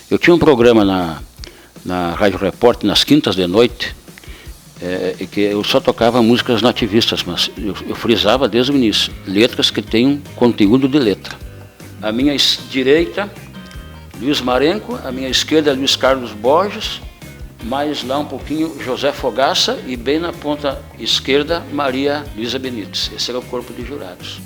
Eu tinha um programa na Rádio Repórter, nas quintas de noite, que eu só tocava músicas nativistas, mas eu frisava desde o início, letras que tenham conteúdo de letra. A minha direita, Luiz Marenco, a minha esquerda, Luiz Carlos Borges, mais lá um pouquinho, José Fogaça, e bem na ponta esquerda, Maria Luísa Benites. Esse era o corpo de jurados.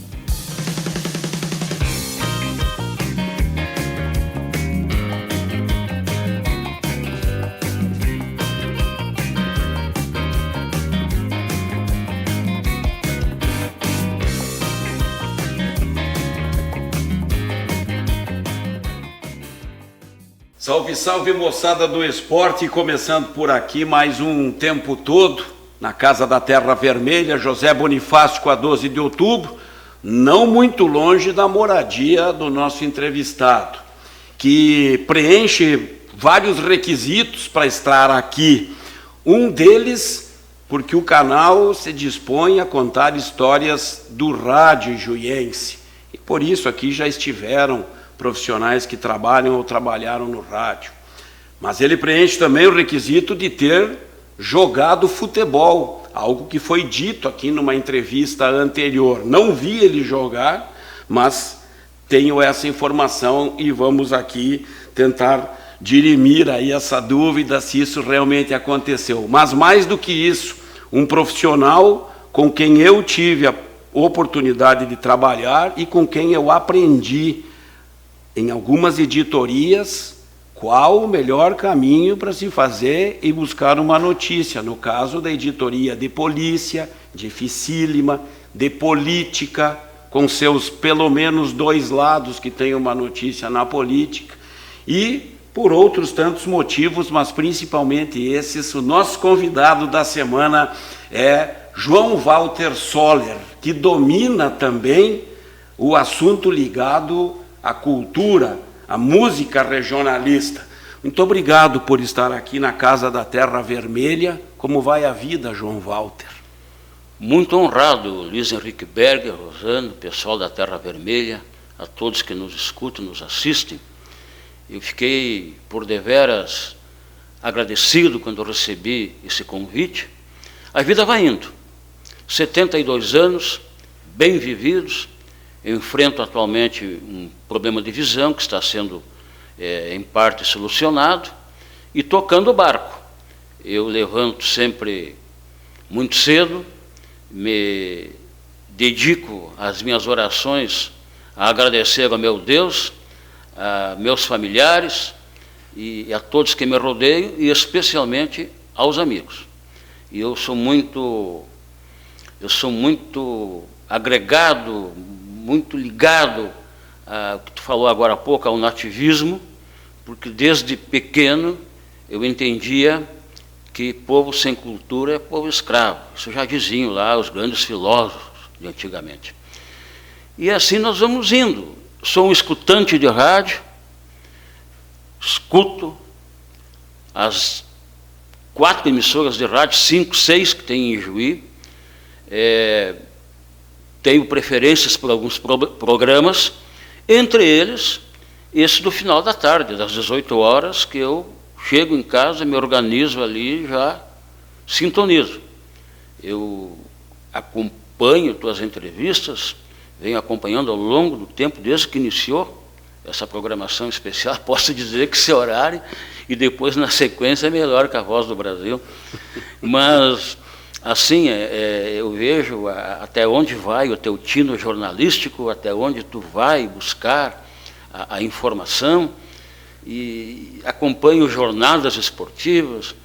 Salve, salve, moçada do esporte, começando por aqui mais um Tempo Todo, na Casa da Terra Vermelha, José Bonifácio, com a 12 de outubro, não muito longe da moradia do nosso entrevistado, que preenche vários requisitos para estar aqui. Um deles, porque o canal se dispõe a contar histórias do rádio juiense, e por isso aqui já estiveram profissionais que trabalham ou trabalharam no rádio. Mas ele preenche também o requisito de ter jogado futebol, algo que foi dito aqui numa entrevista anterior. Não vi ele jogar, mas tenho essa informação e vamos aqui tentar dirimir aí essa dúvida se isso realmente aconteceu. Mas mais do que isso, um profissional com quem eu tive a oportunidade de trabalhar e com quem eu aprendi em algumas editorias qual o melhor caminho para se fazer e buscar uma notícia, no caso da editoria de polícia, dificílima, de política, com seus pelo menos dois lados que tem uma notícia na política, e por outros tantos motivos, mas principalmente esses. O nosso convidado da semana é João Walter Soller, que domina também o assunto ligado à cultura, à música regionalista. Muito obrigado por estar aqui na Casa da Terra Vermelha. Como vai a vida, João Walter? Muito honrado, Luiz Henrique Berger, Rosano, pessoal da Terra Vermelha, a todos que nos escutam, nos assistem. Eu fiquei, por deveras, agradecido quando recebi esse convite. A vida vai indo. 72 anos, bem vividos. Eu enfrento atualmente um problema de visão que está sendo, em parte, solucionado, e tocando o barco. Eu levanto sempre muito cedo, me dedico às minhas orações a agradecer ao meu Deus, a meus familiares e a todos que me rodeiam, e especialmente aos amigos. E eu sou muito agregado, muito ligado ao que tu falou agora há pouco, ao nativismo, porque desde pequeno eu entendia que povo sem cultura é povo escravo. Isso já diziam lá os grandes filósofos de antigamente. E assim nós vamos indo. Sou um escutante de rádio, escuto as 4 emissoras de rádio, 5, 6 que tem em Juí, tenho preferências por alguns programas, entre eles esse do final da tarde, das 18 horas, que eu chego em casa, me organizo ali e já sintonizo. Eu acompanho tuas entrevistas, venho acompanhando ao longo do tempo, desde que iniciou essa programação especial. Posso dizer que esse horário, e depois na sequência, é melhor que a Voz do Brasil. Mas assim, eu vejo até onde vai o teu tino jornalístico, até onde tu vai buscar a informação, e acompanho jornadas esportivas,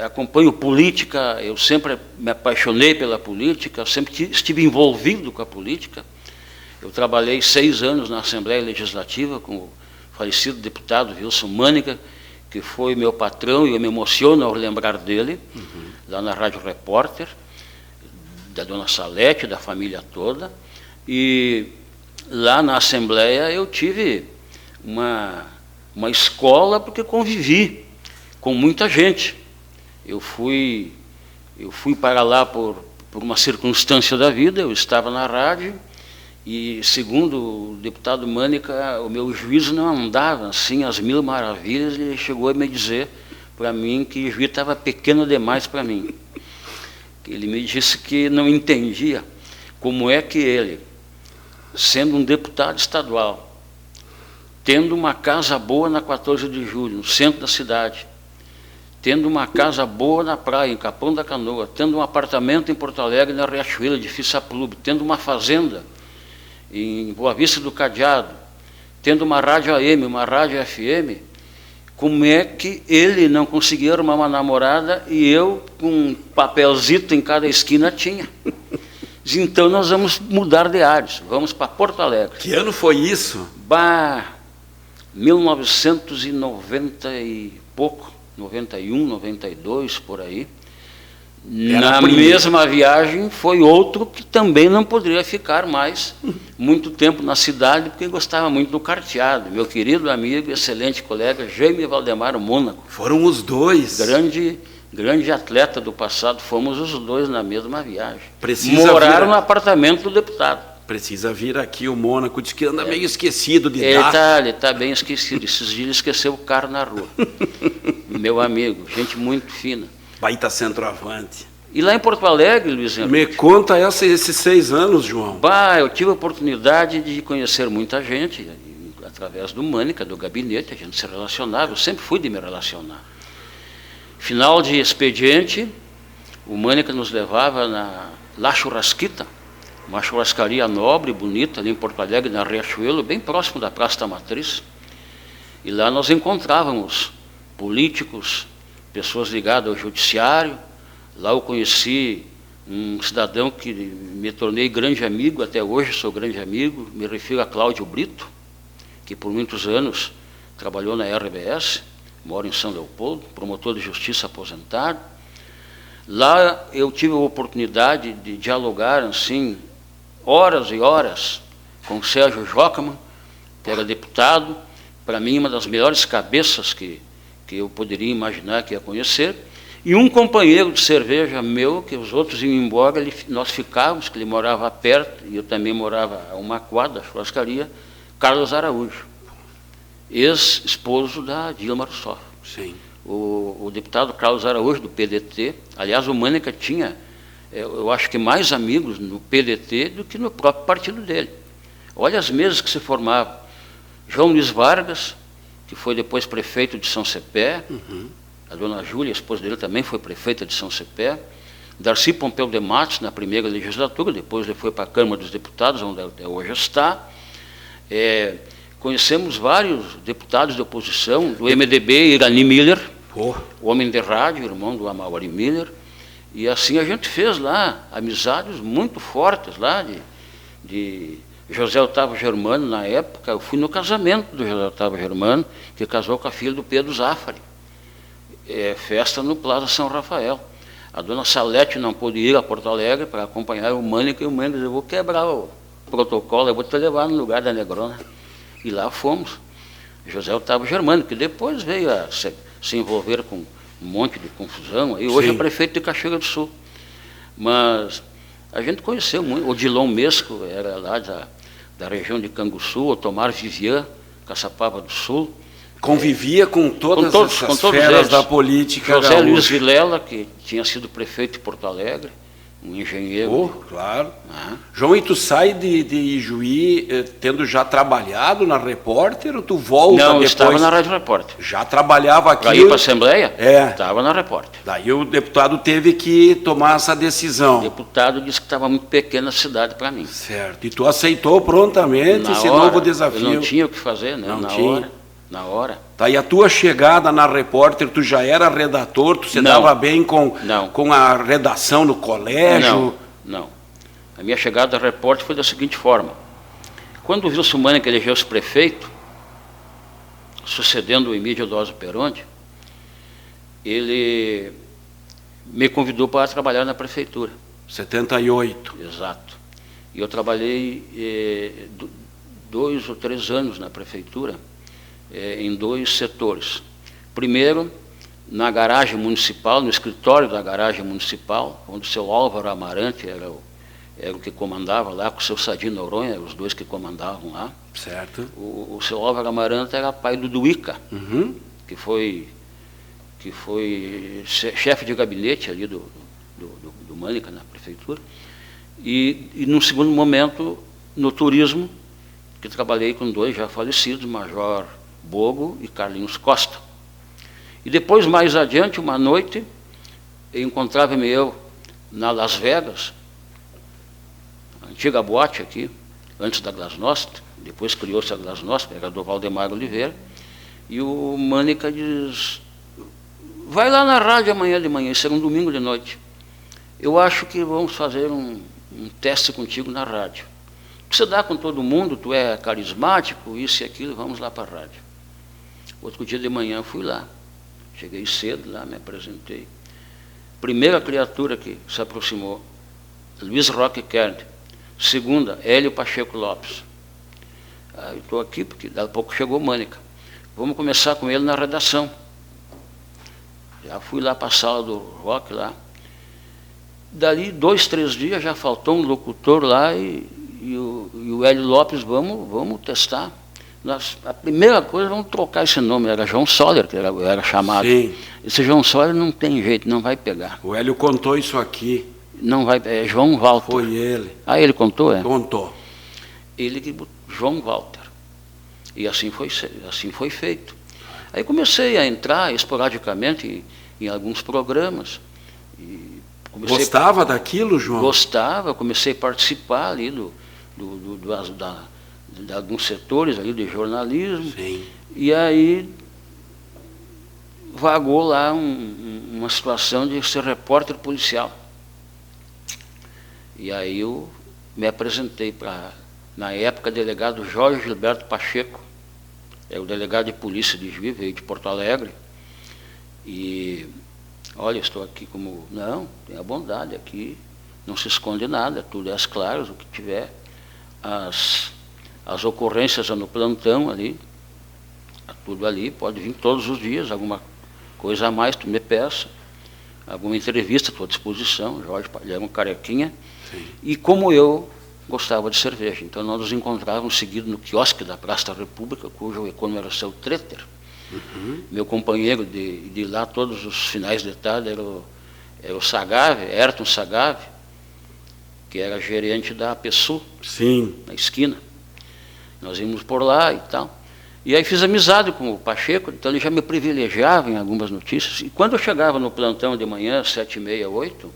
acompanho política. Eu sempre me apaixonei pela política, sempre estive envolvido com a política. Eu trabalhei 6 anos na Assembleia Legislativa com o falecido deputado Wilson Mânica, que foi meu patrão, e eu me emociono ao lembrar dele, lá na Rádio Repórter, da dona Salete, da família toda. E lá na Assembleia eu tive uma escola, porque convivi com muita gente. Eu fui para lá por uma circunstância da vida. Eu estava na rádio E, segundo o deputado Mânica, o meu juízo não andava assim às mil maravilhas. Ele chegou a me dizer para mim que o juízo estava pequeno demais para mim. Ele me disse que não entendia como é que ele, sendo um deputado estadual, tendo uma casa boa na 14 de julho, no centro da cidade, tendo uma casa boa na praia, em Capão da Canoa, tendo um apartamento em Porto Alegre, na Riachuelo, de Fissaplub, tendo uma fazenda em Boa Vista do Cadeado, tendo uma rádio AM, uma rádio FM, como é que ele não conseguia arrumar uma namorada e eu, com um papelzito em cada esquina, tinha? Então nós vamos mudar de ares, vamos para Porto Alegre. Que ano foi isso? 1990 e pouco, 91, 92, por aí. Era Na mesma viagem foi outro que também não poderia ficar mais muito tempo na cidade, porque gostava muito do carteado. Meu querido amigo, excelente colega, Jaime Valdemar Mônaco. Foram os dois. Grande atleta do passado, fomos os dois na mesma viagem. vir Moraram no apartamento do deputado. Precisa vir aqui o Mônaco, diz que anda meio esquecido de Ele dar. está bem esquecido, esses dias ele esqueceu o carro na rua. Meu amigo, gente muito fina. Baita centroavante. E lá em Porto Alegre, Luiz Henrique? Me conta esses 6 anos, João. Eu tive a oportunidade de conhecer muita gente, através do Mânica, do gabinete, a gente se relacionava, eu sempre fui de me relacionar. Final de expediente, o Mânica nos levava na La Churrasquita, uma churrascaria nobre, bonita, ali em Porto Alegre, na Riachuelo, bem próximo da Praça da Matriz. E lá nós encontrávamos políticos, pessoas ligadas ao judiciário. Lá eu conheci um cidadão que me tornei grande amigo, até hoje sou grande amigo, me refiro a Cláudio Brito, que por muitos anos trabalhou na RBS, mora em São Leopoldo, promotor de justiça aposentado. Lá eu tive a oportunidade de dialogar, assim, horas e horas com o Sérgio Jockman, que era deputado, para mim uma das melhores cabeças que eu poderia imaginar que ia conhecer, e um companheiro de cerveja meu, que os outros iam embora, nós ficávamos, que ele morava perto, e eu também morava a uma quadra, a churrascaria, Carlos Araújo, ex-esposo da Dilma Rousseff. Sim. O deputado Carlos Araújo, do PDT, aliás, o Mânica tinha, eu acho que mais amigos no PDT do que no próprio partido dele. Olha as mesas que se formavam. João Luiz Vargas, que foi depois prefeito de São Cepé, a dona Júlia, a esposa dele, também foi prefeita de São Cepé, Darcy Pompeu de Matos, na primeira legislatura, depois ele foi para a Câmara dos Deputados, onde até hoje está. Conhecemos vários deputados de oposição, do MDB, Irani Miller, o homem de rádio, irmão do Amaury Miller, e assim a gente fez lá amizades muito fortes lá, de José Otávio Germano, na época. Eu fui no casamento do José Otávio Germano, que casou com a filha do Pedro Zafari. Festa no Plaza São Rafael. A dona Salete não pôde ir a Porto Alegre para acompanhar o Mânica, e o Mânica disse: eu vou quebrar o protocolo, eu vou te levar no lugar da Negrona. E lá fomos. José Otávio Germano, que depois veio a se envolver com um monte de confusão, e hoje é prefeito de Caxias do Sul. Mas a gente conheceu muito. Odilon Mesco era lá da região de Canguçu, Otomar Vivian, Caçapava do Sul. Convivia com todas essas feras eles. Da política. José Luiz Vilela, que tinha sido prefeito de Porto Alegre, um engenheiro. Claro. João, e tu sai de Ijuí tendo já trabalhado na Repórter, ou tu volta depois? Não, eu estava na Rádio Repórter. Já trabalhava aqui? Para ir para a Assembleia? É. Estava na Repórter. Daí o deputado teve que tomar essa decisão. O deputado disse que estava muito pequena a cidade para mim. Certo. E tu aceitou prontamente esse novo desafio? Eu não tinha o que fazer, né? Na hora. Tá, e a tua chegada na Repórter, tu já era redator, tu se dava bem com a redação no colégio? Não. A minha chegada na Repórter foi da seguinte forma. Quando o Wilson Mânica elegeu-se prefeito, sucedendo o Emílio Dózio Peronde, ele me convidou para trabalhar na prefeitura. 78. Exato. E eu trabalhei 2 ou 3 anos na prefeitura, em 2 setores. Primeiro, na garagem municipal, no escritório da garagem municipal, onde o seu Álvaro Amarante era era o que comandava lá, com o seu Sadi Noronha, os dois que comandavam lá. Certo. O seu Álvaro Amaranta era pai do Duíca, que foi chefe de gabinete ali do Mânica, na prefeitura. E num segundo momento, no turismo, que trabalhei com dois já falecidos, Major Bogo e Carlinhos Costa. E depois, mais adiante, uma noite, encontrava-me eu na Las Vegas, a antiga boate aqui, antes da Glasnost, depois criou-se a Glasnost, era do Valdemar Oliveira, e o Mânica diz, vai lá na rádio amanhã de manhã, isso era um domingo de noite, eu acho que vamos fazer um teste contigo na rádio. Você dá com todo mundo, tu é carismático, isso e aquilo, vamos lá para a rádio. Outro dia de manhã eu fui lá, cheguei cedo lá, me apresentei. Primeira criatura que se aproximou, Luiz Roque Kern. Segunda, Hélio Pacheco Lopes. Eu estou aqui porque daqui a pouco chegou Mânica. Vamos começar com ele na redação. Já fui lá para a sala do Roque lá. Dali 2, 3 dias já faltou um locutor lá e o Hélio Lopes, vamos testar. A primeira coisa, vamos trocar esse nome, era João Soller, que era chamado. Sim. Esse João Soller não tem jeito, não vai pegar. O Hélio contou isso aqui. Não vai, é João Walter. Foi ele. Ah, ele contou, é? Contou. Ele que João Walter. E assim foi feito. Aí comecei a entrar esporadicamente em alguns programas. Gostava daquilo, João? Gostava, comecei a participar ali de alguns setores ali de jornalismo. Sim. E aí vagou lá uma situação de ser repórter policial. E aí eu me apresentei para, na época, delegado Jorge Gilberto Pacheco, é o delegado de polícia de Juiz, veio de Porto Alegre. E, olha, estou aqui como... Não, tenha bondade, aqui não se esconde nada, tudo é às claras, o que tiver. As ocorrências no plantão ali, tudo ali, pode vir todos os dias, alguma coisa a mais, tu me peça, alguma entrevista à tua disposição. Jorge era um carequinha. Sim. E como eu gostava de cerveja, então nós nos encontrávamos seguido no quiosque da Praça da República, cujo econômico era o seu Treter. Meu companheiro de ir lá todos os finais de tarde era o Sagave, Ayrton Sagave, que era gerente da PSU, sim, na esquina. Nós íamos por lá e tal. E aí fiz amizade com o Pacheco, então ele já me privilegiava em algumas notícias. E quando eu chegava no plantão de manhã, 7h30, 8h,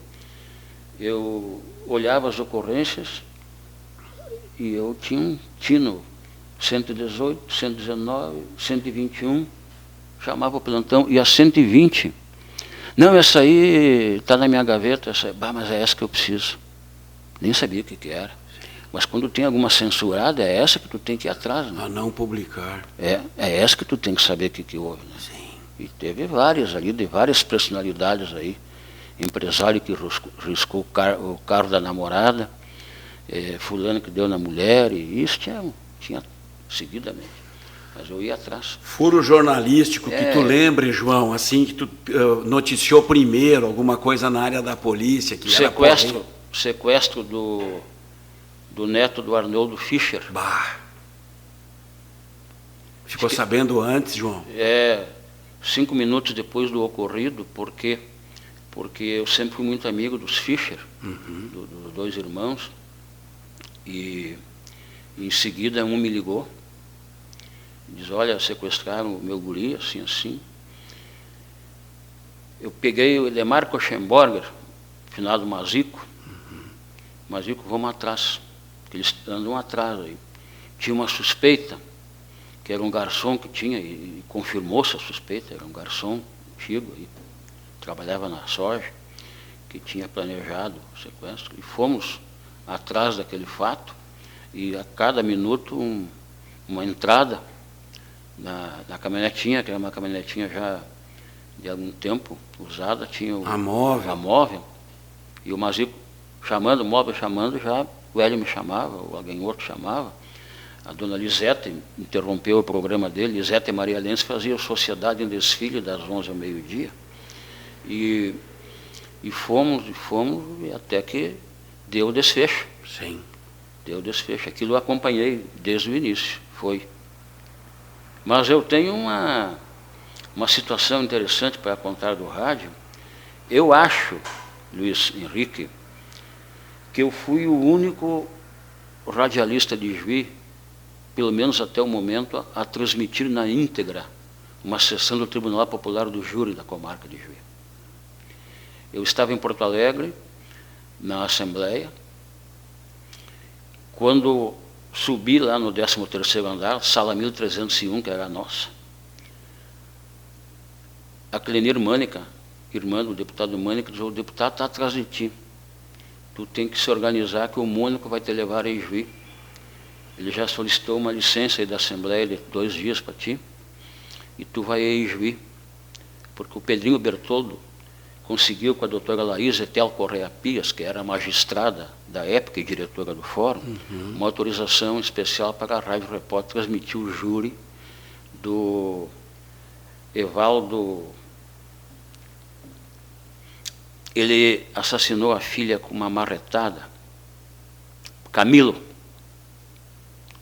eu olhava as ocorrências e eu tinha um tino 118, 119, 121, chamava o plantão, e a 120, não, essa aí está na minha gaveta, mas é essa que eu preciso. Nem sabia o que era. Mas quando tem alguma censurada, é essa que tu tem que ir atrás. Né? A não publicar. É essa que tu tem que saber o que houve. Né? Sim. E teve várias ali, de várias personalidades aí. Empresário que riscou o carro da namorada, fulano que deu na mulher, e isso tinha seguidamente. Mas eu ia atrás. Furo jornalístico que tu lembre, João, assim, que tu noticiou primeiro, alguma coisa na área da polícia. Que sequestro do neto do Arnoldo Fischer. Bah. Ficou sabendo antes, João? 5 minutos depois do ocorrido, porque eu sempre fui muito amigo dos Fischer, dos dois irmãos, e em seguida um me ligou, diz, olha, sequestraram o meu guri, assim, assim. Eu peguei o Edemar Koschenborger, finado Mazico, vamos atrás, eles andam atrás aí. Tinha uma suspeita, que era um garçom que tinha, e confirmou-se a suspeita, era um garçom antigo, e trabalhava na soja, que tinha planejado o sequestro, e fomos atrás daquele fato, e a cada minuto uma entrada na caminhonetinha, que era uma caminhonetinha já de algum tempo usada, tinha a móvel, e o Mazico chamando, o móvel chamando, já o Hélio me chamava, ou alguém outro chamava. A dona Lisete interrompeu o programa dele, Lisete Maria Lenz fazia Sociedade em Desfile das 11 ao meio-dia. E fomos, e até que deu o desfecho. Sim. Deu desfecho. Aquilo eu acompanhei desde o início, foi. Mas eu tenho uma situação interessante para contar do rádio. Eu acho, Luiz Henrique, que eu fui o único radialista de Juí, pelo menos até o momento, a transmitir na íntegra uma sessão do Tribunal Popular do Júri da comarca de Juí. Eu estava em Porto Alegre, na Assembleia, quando subi lá no 13º andar, sala 1301, que era a nossa, a Clenir Mânica, irmã do deputado Mânica, disse: o deputado está atrás de ti. Tu tem que se organizar que o Mônico vai te levar em Juí. Ele já solicitou uma licença aí da Assembleia de 2 dias para ti, e tu vai em Juí. Porque o Pedrinho Bertoldo conseguiu com a doutora Laís Etel Correia Pias, que era magistrada da época e diretora do fórum, uma autorização especial para a Rádio Repórter transmitir o júri do Evaldo. Ele assassinou a filha com uma marretada, Camilo,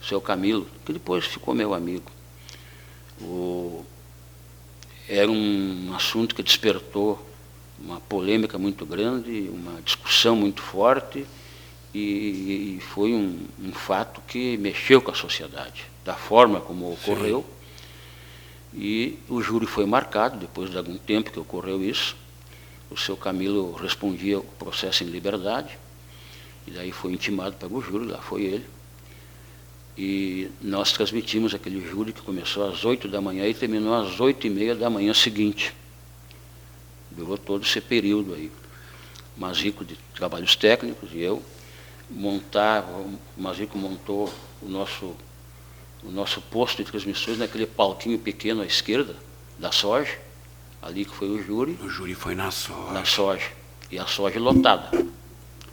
seu Camilo, que depois ficou meu amigo. Era um assunto que despertou uma polêmica muito grande, uma discussão muito forte, e foi um fato que mexeu com a sociedade, da forma como ocorreu. Sim. E o júri foi marcado, depois de algum tempo que ocorreu isso. O seu Camilo respondia o processo em liberdade, e daí foi intimado para o júri, lá foi ele. E nós transmitimos aquele júri que começou às 8 da manhã e terminou às 8h30 da manhã seguinte. Durou todo esse período aí. Mazico de trabalhos técnicos e eu o Mazico montou o nosso posto de transmissões naquele palquinho pequeno à esquerda da soja, ali que foi o júri. O júri foi na soja. Na soja. E a soja lotada.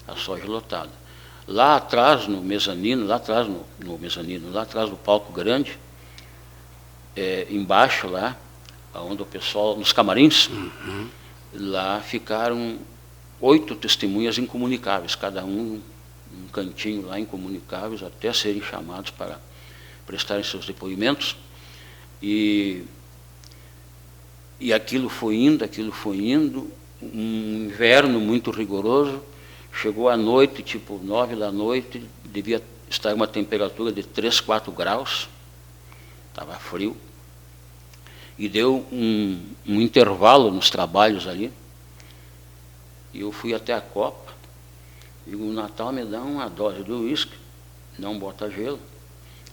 A soja lotada. Lá atrás, no mezanino, lá atrás do palco grande, embaixo lá, onde o pessoal, nos camarins, lá ficaram 8 testemunhas incomunicáveis, cada um um cantinho lá, incomunicáveis, até serem chamados para prestarem seus depoimentos. E aquilo foi indo, um inverno muito rigoroso. Chegou à noite, tipo 9 da noite, devia estar uma temperatura de 3, 4 graus, estava frio, e deu um intervalo nos trabalhos ali, e eu fui até a copa, e o Natal me dá uma dose do uísque, não bota gelo,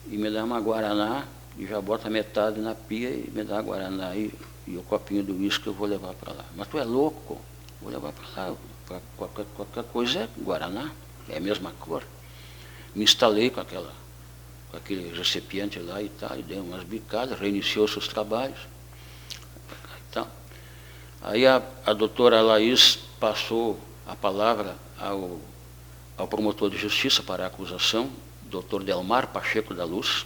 e me dá uma guaraná, e já bota metade na pia, e me dá a guaraná, e o copinho do uísque eu vou levar para lá. Mas tu é louco, vou levar para lá. Qualquer coisa é guaraná, é a mesma cor. Me instalei com aquele recipiente lá e tal, e dei umas bicadas, reiniciou seus trabalhos. Então, aí a doutora Laís passou a palavra ao promotor de justiça para a acusação, doutor Delmar Pacheco da Luz,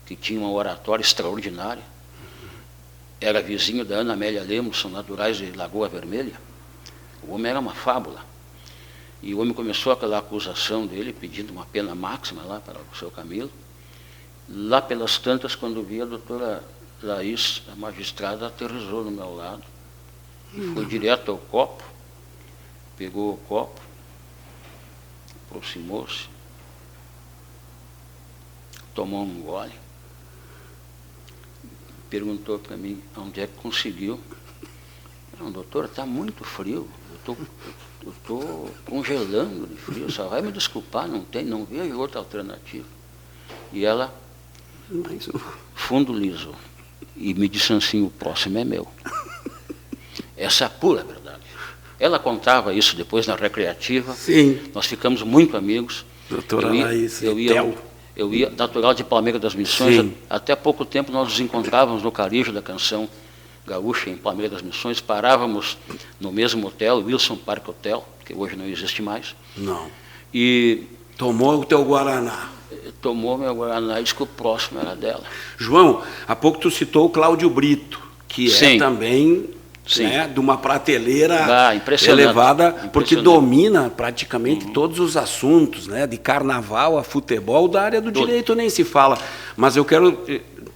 que tinha uma oratória extraordinária, era vizinho da Ana Amélia Lemos, são naturais de Lagoa Vermelha. O homem era uma fábula. E o homem começou aquela acusação dele, pedindo uma pena máxima lá para o seu Camilo. Lá pelas tantas, quando vi a doutora Laís, a magistrada, aterrissou no meu lado. E foi direto ao copo, pegou o copo, aproximou-se, tomou um gole, perguntou para mim onde é que conseguiu. Não, doutora, está muito frio, eu estou congelando de frio, só vai me desculpar, não vejo outra alternativa. E ela, fundo liso, e me disse assim: o próximo é meu. Essa é a pura verdade. Ela contava isso depois na recreativa. Sim. Nós ficamos muito amigos. Doutora Laís, eu ia natural de Palmeira das Missões. Sim. Até há pouco tempo nós nos encontrávamos no Carijo da Canção Gaúcha, em Palmeira das Missões. Parávamos no mesmo hotel, Wilson Park Hotel, que hoje não existe mais. Não. E tomou o teu guaraná. Tomou meu guaraná e disse que o próximo era dela. João, há pouco tu citou o Cláudio Brito, que Sim. é também né, de uma prateleira elevada, porque domina praticamente todos os assuntos, né, de carnaval a futebol, da área do direito nem se fala. Mas eu quero,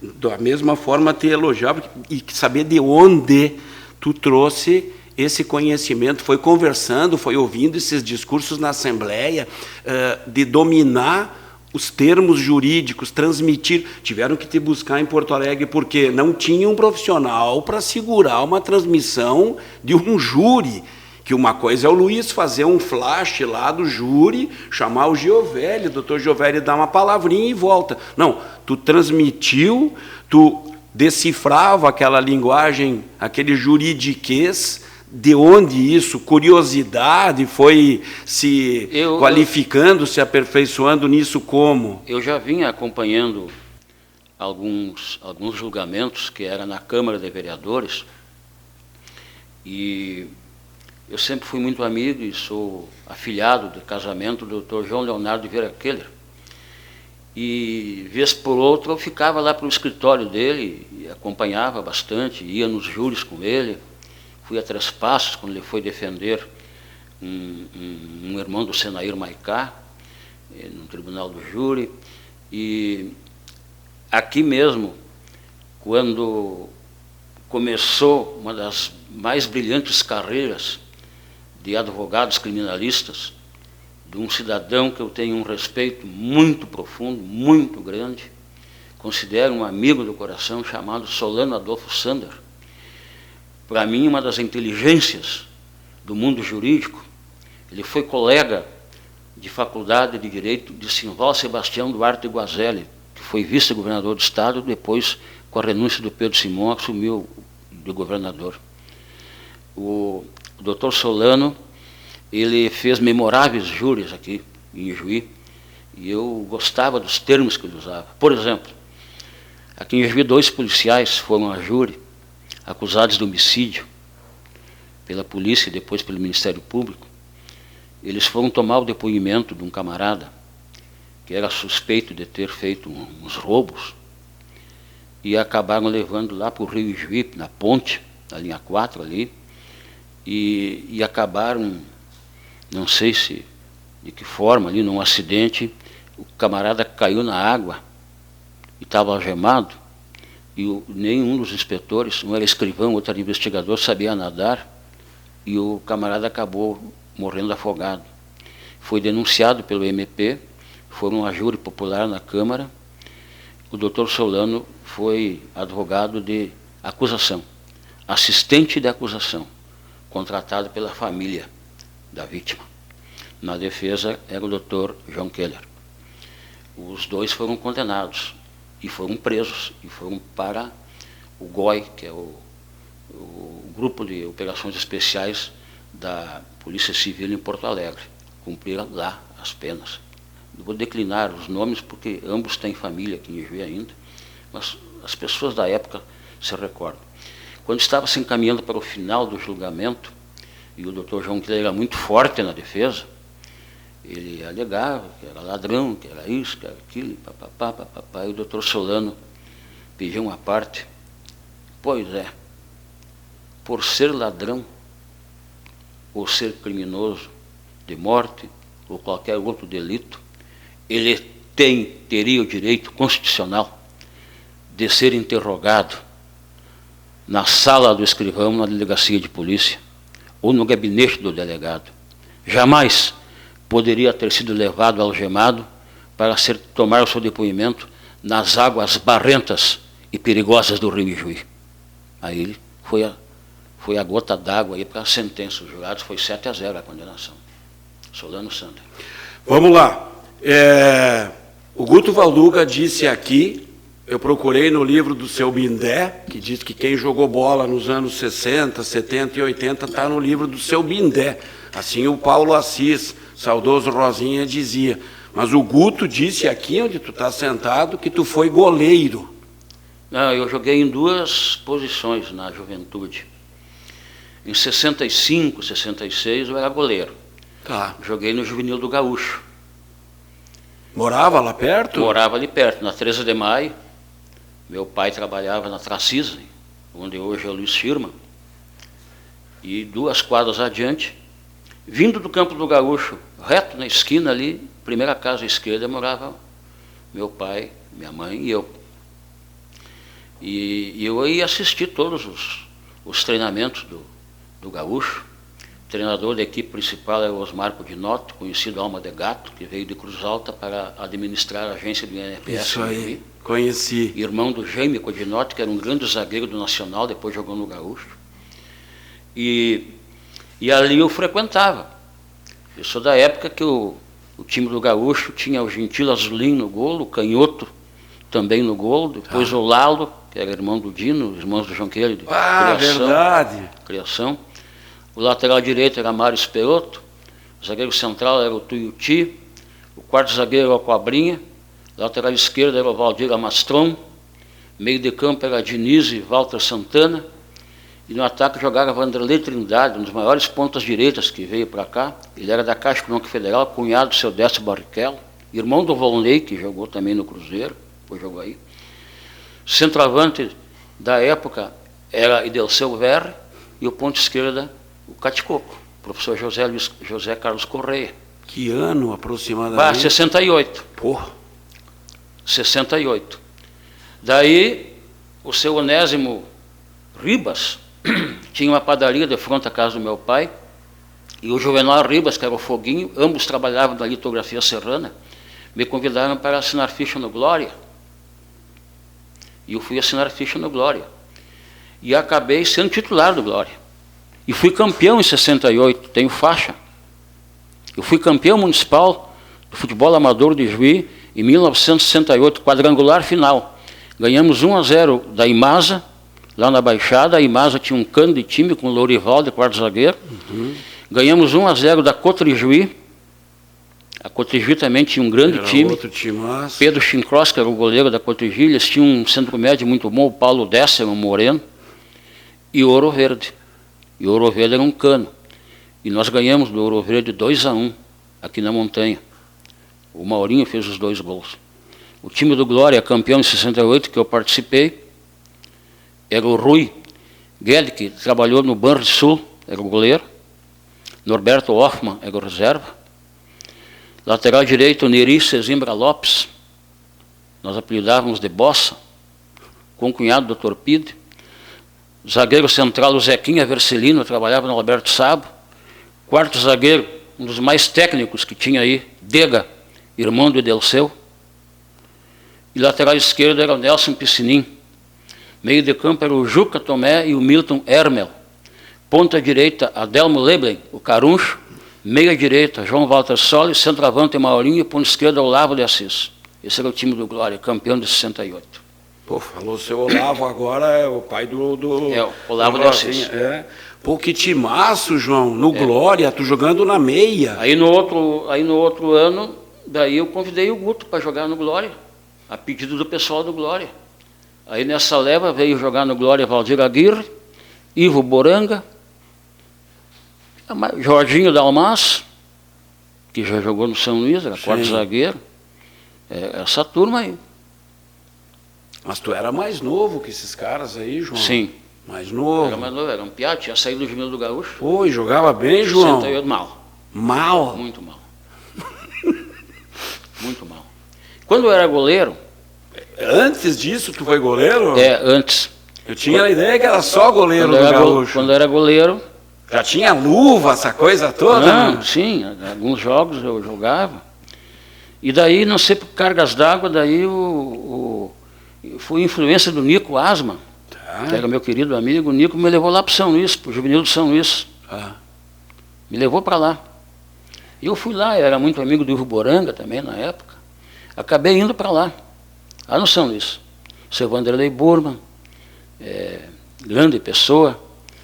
da mesma forma, te elogiar e saber de onde tu trouxe esse conhecimento, foi conversando, foi ouvindo esses discursos na Assembleia, de dominar os termos jurídicos, transmitir. Tiveram que te buscar em Porto Alegre porque não tinha um profissional para segurar uma transmissão de um júri, que uma coisa é o Luiz fazer um flash lá do júri, chamar o Giovelli, o doutor Giovelli dá uma palavrinha e volta. Não, tu transmitiu, tu decifrava aquela linguagem, aquele juridiquês. De onde isso, curiosidade, foi se qualificando, se aperfeiçoando nisso como? Eu já vinha acompanhando alguns julgamentos que era na Câmara de Vereadores, e eu sempre fui muito amigo e sou afilhado de casamento do Dr. João Leonardo de Vieira Keller. E, vez por outra, eu ficava lá para o escritório dele, e acompanhava bastante, ia nos júris com ele. Fui a Três Passos, quando ele foi defender um irmão do Senair Maicá, no Tribunal do Júri. E aqui mesmo, quando começou uma das mais brilhantes carreiras de advogados criminalistas, de um cidadão que eu tenho um respeito muito profundo, muito grande, considero um amigo do coração, chamado Solano Adolfo Sander. Para mim, uma das inteligências do mundo jurídico. Ele foi colega de faculdade de Direito de Simval Sebastião Duarte Guazelli, que foi vice-governador do Estado, depois, com a renúncia do Pedro Simão, assumiu de governador. O doutor Solano, ele fez memoráveis júris aqui em Juí, e eu gostava dos termos que ele usava. Por exemplo, aqui em Juí, 2 policiais foram a júri, acusados de homicídio pela polícia e depois pelo Ministério Público. Eles foram tomar o depoimento de um camarada que era suspeito de ter feito uns roubos e acabaram levando lá para o Rio Ijuí, na ponte, na linha 4 ali, e acabaram, não sei se de que forma, ali num acidente, o camarada caiu na água e estava algemado. E nenhum dos inspetores, um era escrivão, outro era investigador, sabia nadar, e o camarada acabou morrendo afogado. Foi denunciado pelo MP, foram a júri popular na Câmara. O doutor Solano foi advogado de acusação, assistente de acusação, contratado pela família da vítima. Na defesa era o doutor João Keller. Os 2 foram condenados e foram presos, e foram para o GOI, que é o Grupo de Operações Especiais da Polícia Civil em Porto Alegre, cumprir lá as penas. Não vou declinar os nomes, porque ambos têm família aqui em Juí ainda, mas as pessoas da época se recordam. Quando estava se encaminhando para o final do julgamento, e o doutor João Keller era muito forte na defesa, ele alegava que era ladrão, que era isso, que era aquilo, papapá, e o doutor Solano pediu uma parte. Pois é, por ser ladrão, ou ser criminoso de morte, ou qualquer outro delito, ele teria o direito constitucional de ser interrogado na sala do escrivão, na delegacia de polícia, ou no gabinete do delegado. Jamais poderia ter sido levado algemado para tomar o seu depoimento nas águas barrentas e perigosas do Rio Ijuí. Aí foi a gota d'água para a sentença. Os jurados foi 7-0 a condenação. Solano Sander. Vamos lá. O Guto Valduga disse aqui, eu procurei no livro do seu Bindé, que diz que quem jogou bola nos anos 60, 70 e 80 está no livro do seu Bindé. Assim o Paulo Assis, saudoso Rosinha, dizia. Mas o Guto disse aqui, onde tu está sentado, que tu foi goleiro. Não, eu joguei em 2 posições na juventude. Em 65, 66 eu era goleiro. Tá. Joguei no Juvenil do Gaúcho. Morava lá perto? Morava ali perto, na 13 de Maio. Meu pai trabalhava na Tracisa, onde hoje é o Luiz Firma. E 2 quadras adiante, vindo do Campo do Gaúcho, reto na esquina ali, primeira casa à esquerda, morava meu pai, minha mãe e eu. E eu ia assistir todos os treinamentos do Gaúcho. O treinador da equipe principal era o Osmar Codinotti, conhecido Alma de Gato, que veio de Cruz Alta para administrar a agência do INPS. Isso aí, conheci. Irmão do Jaime Codinotti, que era um grande zagueiro do Nacional, depois jogou no Gaúcho. E ali eu frequentava. Eu sou da época que o time do Gaúcho tinha o Gentil Azulim no golo, o Canhoto também no golo, depois o Lalo, que era irmão do Dino, irmãos do Jonqueiro de criação, verdade. Criação. O lateral direito era Mário Esperotto, o zagueiro central era o Tuiuti, o quarto zagueiro era o Cobrinha, o lateral esquerdo era o Valdir Amastron, meio de campo era Diniz e Walter Santana, e no ataque jogava Vanderlei Trindade, um dos maiores pontas direitas que veio para cá. Ele era da Caixa Econômica Federal, cunhado do seu Décio Barrichello, irmão do Volney, que jogou também no Cruzeiro, depois jogou aí. Centroavante da época era Idelceu Verre, e o ponto esquerda, o Caticoco, o professor José Carlos Correia. Que ano aproximadamente? 68. Porra. 68. Daí, o seu Onésimo Ribas tinha uma padaria de frente à casa do meu pai, e o Juvenal Ribas, que era o Foguinho, ambos trabalhavam na litografia serrana, me convidaram para assinar ficha no Glória. E eu fui assinar ficha no Glória. E acabei sendo titular do Glória. E fui campeão em 68, tenho faixa. Eu fui campeão municipal do futebol amador de Juí em 1968, quadrangular final. Ganhamos 1-0 da Imasa, lá na Baixada. A Imasa tinha um cano de time com o Lourival de quarto zagueiro. Ganhamos 1-0 da Cotrijuí. A Cotrijuí também tinha um grande time. Outro timaço. Pedro Chincross, que era o goleiro da Cotrijuí. Eles tinham um centro médio muito bom, o Paulo Décimo Moreno. E Ouro Verde. E Ouro Verde era um cano. E nós ganhamos do Ouro Verde 2-1, aqui na montanha. O Maurinho fez os 2 gols. O time do Glória, campeão em 68, que eu participei, era o Rui Guedes, que trabalhou no Banco Sul, era o goleiro. Norberto Hoffmann era o reserva. Lateral direito, Neri Cezimbra Lopes. Nós apelidávamos de Bossa, com o cunhado do Torpide. Zagueiro central, o Zequinha Vercelino, trabalhava no Alberto Sabo. Quarto zagueiro, um dos mais técnicos que tinha aí, Dega, irmão do Edelceu. E lateral esquerdo era o Nelson Piscinim. Meio de campo era o Juca Tomé e o Milton Hermel. Ponta direita, Adelmo Leblen, o Caruncho. Meia direita, João Walter Solis, centroavante Maurinho e ponta esquerda, Olavo de Assis. Esse era o time do Glória, campeão de 68. Pô, falou seu Olavo agora, é o pai do o Olavo de Assis. É. Pô, que timaço, João, no Glória, tu jogando na meia. Aí no outro ano, daí eu convidei o Guto para jogar no Glória, a pedido do pessoal do Glória. Aí nessa leva veio jogar no Glória Valdir Aguirre, Ivo Boranga, Jorginho Dalmas, que já jogou no São Luís, era quarto zagueiro. Essa turma aí. Mas tu era mais novo que esses caras aí, João? Sim. Mais novo? Era mais novo, era um piá, tinha saído do Juvenil do Gaúcho. Pô, e jogava bem, João? 68, mal. Mal? Muito mal. Muito mal. Quando eu era goleiro... Antes disso, tu foi goleiro? Antes. Eu tinha a ideia que era só goleiro do Gaúcho. Quando eu era goleiro... Já tinha luva, essa coisa toda? Não, sim, alguns jogos eu jogava. E daí, não sei por cargas d'água, daí foi influência do Nico Asma, que era meu querido amigo. O Nico me levou lá para o São Luís, para o Juvenil do São Luís. Me levou para lá. E eu fui lá, eu era muito amigo do Ivo Boranga também na época. Acabei indo para lá no São Luís. Seu Vanderlei Burman, grande pessoa,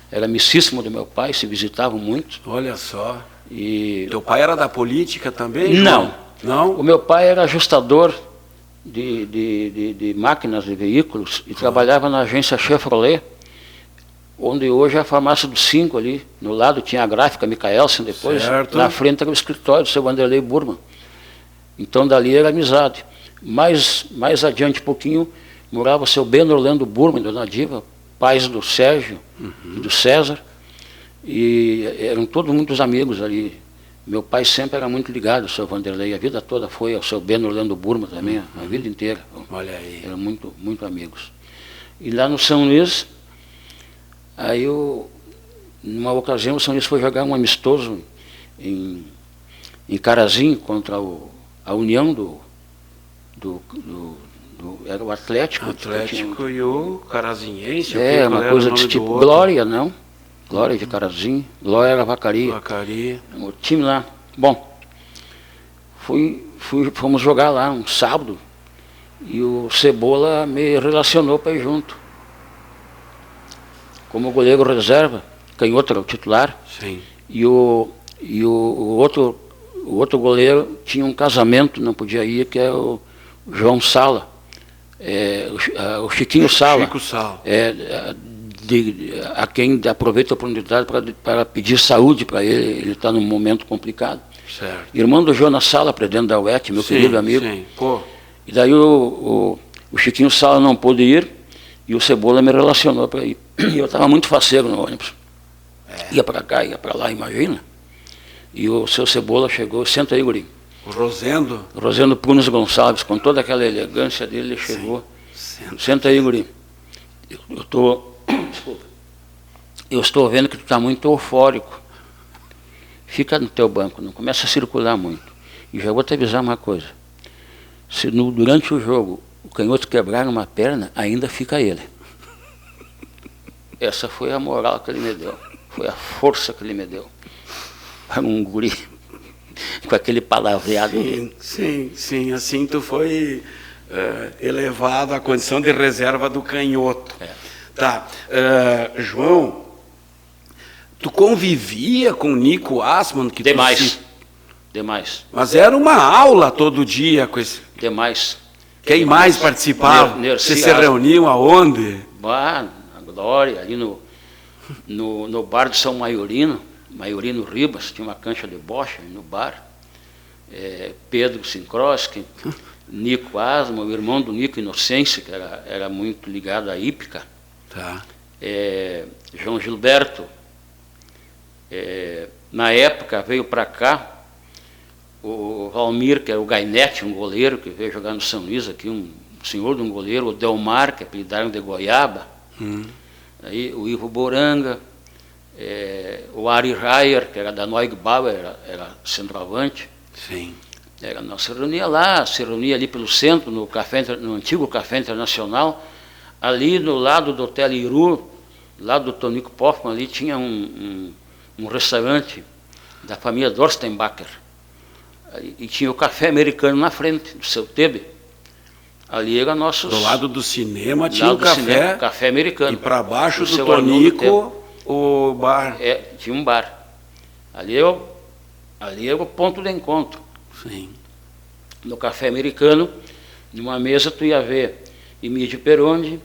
era amicíssimo do meu pai, se visitavam muito. Olha só. E teu pai era da política também, João? Não? O meu pai era ajustador de máquinas e veículos e trabalhava na agência Chevrolet, onde hoje é a farmácia do 5 ali, no lado tinha a gráfica Micaelsen, depois certo. Na frente era o escritório do seu Vanderlei Burman. Então dali era amizade. Mais adiante um pouquinho, morava o seu Beno Orlando Burman, dona Diva, pais do Sérgio e do César. E eram todos muitos amigos ali. Meu pai sempre era muito ligado ao seu Vanderlei, a vida toda foi, ao seu Beno Orlando Burma também, a vida inteira. Olha aí. Eram muito amigos. E lá no São Luís, aí numa ocasião o São Luís foi jogar um amistoso em Carazinho contra a União era o Atlético. Atlético e o Carazinhense. Uma coisa de tipo Glória, não? Glória de Carazinho, Glória era Vacaria. O time lá. Bom, fomos jogar lá um sábado e o Cebola me relacionou para ir junto. Como goleiro reserva, canhoto era o titular. Sim. E o outro goleiro tinha um casamento, não podia ir, que é o João Sala. O Chiquinho Sala. Chico Sala. A quem aproveita a oportunidade para pedir saúde para ele está num momento complicado. Certo. Irmão do Jonas Sala, presidente da UEC, meu querido amigo. Sim. Pô. E daí o Chiquinho Sala não pôde ir e o Cebola me relacionou para ir. E eu estava muito faceiro no ônibus. Ia para cá, ia para lá, imagina. E o seu Cebola chegou, senta aí, guri. O Rosendo? Rosendo Punes Gonçalves, com toda aquela elegância dele, ele chegou. Senta aí, guri. Desculpa. Eu estou vendo que tu está muito eufórico. Fica no teu banco, não começa a circular muito. E já vou te avisar uma coisa. Se durante o jogo o canhoto quebrar uma perna, ainda fica ele. Essa foi a moral que ele me deu. Foi a força que ele me deu. Para um guri com aquele palavreado. Sim. Assim tu foi elevado à condição de reserva do canhoto. Tá. João, tu convivia com o Nico Assmann? Demais. Mas era uma aula todo dia com esse... Demais. Quem mais participava? Vocês se reuniam aonde? Na Glória, ali no bar de São Maiorino Ribas, tinha uma cancha de bocha no bar. Pedro Sinkroski, Nico Assmann, o irmão do Nico Inocência, que era muito ligado à hípica. Tá. João Gilberto. Na época veio para cá o Valmir, que era o Gainete, um goleiro que veio jogar no São Luís aqui, um senhor de um goleiro, o Delmar, que apelidaram de Goiaba. Aí o Ivo Boranga, o Ari Rayer, que era da Neugbauer, era centroavante. Sim. Nós se reunia ali pelo centro, no antigo Café Internacional, ali no lado do Hotel Iru, lá do Tonico Poffmann, ali tinha um restaurante da família Dorstenbacher. E tinha o café americano na frente, do seu Tebe. Ali era nossos... Do lado do cinema tinha o café. Café americano. E para baixo do Tonico, o bar. Tinha um bar. Ali era o ponto de encontro. Sim. No café americano, numa mesa tu ia ver Emílio Perondi,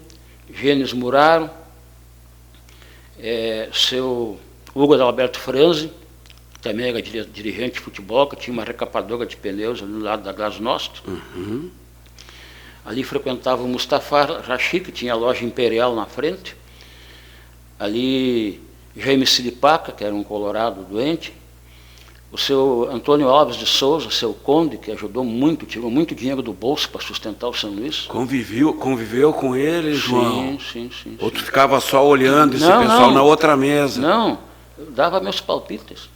Gênesis Muraro, seu Hugo Adalberto Franzi, que também era dirigente de futebol, que tinha uma recapadora de pneus ali no lado da Glasnost. Ali frequentava o Mustafa Rashi, que tinha a loja Imperial na frente. Ali Jaime Silipaca, que era um colorado doente. O seu Antônio Alves de Souza, seu conde, que ajudou muito, tirou muito dinheiro do bolso para sustentar o São Luís. Conviveu com ele, João? Sim. Ou tu ficava só olhando esse pessoal na outra mesa? Não, eu dava meus palpites.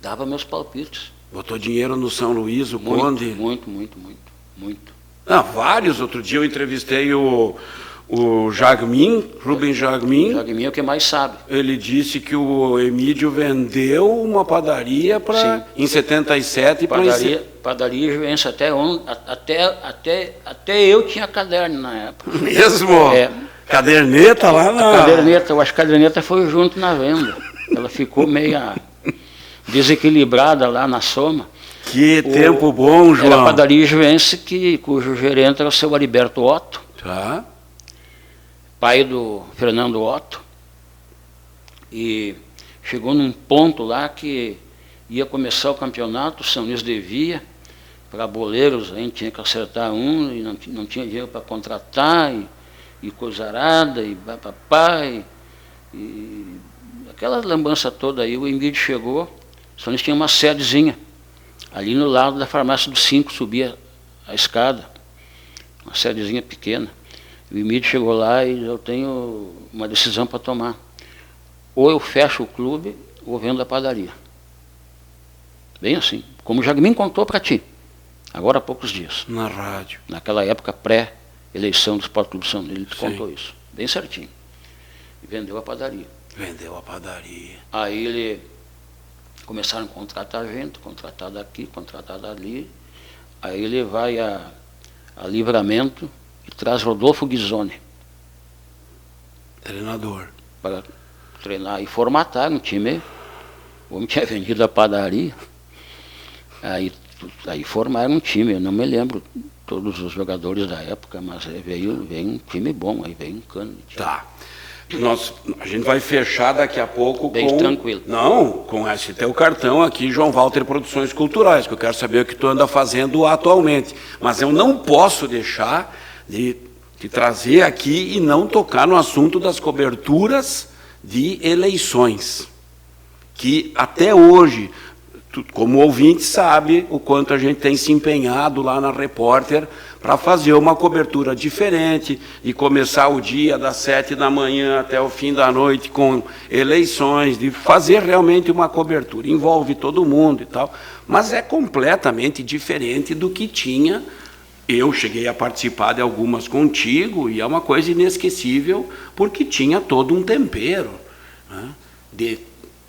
Dava meus palpites. Botou dinheiro no São Luís, o conde? Muito. Não, vários. Outro dia eu entrevistei o Rubem Jagmin. Jagmin é o que mais sabe. Ele disse que o Emílio vendeu uma padaria em 77 Padaria Juvença, até eu tinha caderno na época. Mesmo? Caderneta lá na... Caderneta, eu acho que a caderneta foi junto na venda. Ela ficou meio desequilibrada lá na soma. Que tempo bom, João. Era a Padaria Juvença, cujo gerente era o seu Heriberto Otto. Tá. Pai do Fernando Otto, e chegou num ponto lá que ia começar o campeonato, o São Luís devia, para boleiros, a gente tinha que acertar e não tinha dinheiro para contratar, e coisa arada, e papapá, e Aquela lambança toda aí, o Emílio chegou, só eles tinham uma sedezinha, ali no lado da farmácia do 5, subia a escada, uma sedezinha pequena. O Emílio chegou lá e eu tenho uma decisão para tomar. Ou eu fecho o clube, ou vendo a padaria. Bem assim, como o Jagmin contou para ti, agora há poucos dias. Na rádio. Naquela época pré-eleição do Esporte Clube São Luís, ele contou isso, bem certinho. E vendeu a padaria. Vendeu a padaria. Aí ele começaram a contratar gente, contratar daqui, contratar dali. Aí ele vai a Livramento e traz Rodolfo Ghisoni. Treinador. Para treinar e formatar um time. O homem tinha vendido a padaria. Aí formaram um time, eu não me lembro todos os jogadores da época, mas veio um time bom, aí veio um cano. Tá. A gente vai fechar daqui a pouco bem tranquilo. Não, com esse teu cartão aqui, João Walter Produções Culturais, que eu quero saber o que tu anda fazendo atualmente. Mas eu não posso deixar de trazer aqui e não tocar no assunto das coberturas de eleições. Que até hoje, tu, como ouvinte, sabe o quanto a gente tem se empenhado lá na Repórter para fazer uma cobertura diferente, de começar o dia das 7 da manhã até o fim da noite com eleições, de fazer realmente uma cobertura. Envolve todo mundo e tal, mas é completamente diferente do que tinha. Eu cheguei a participar de algumas contigo e é uma coisa inesquecível, porque tinha todo um tempero, né, de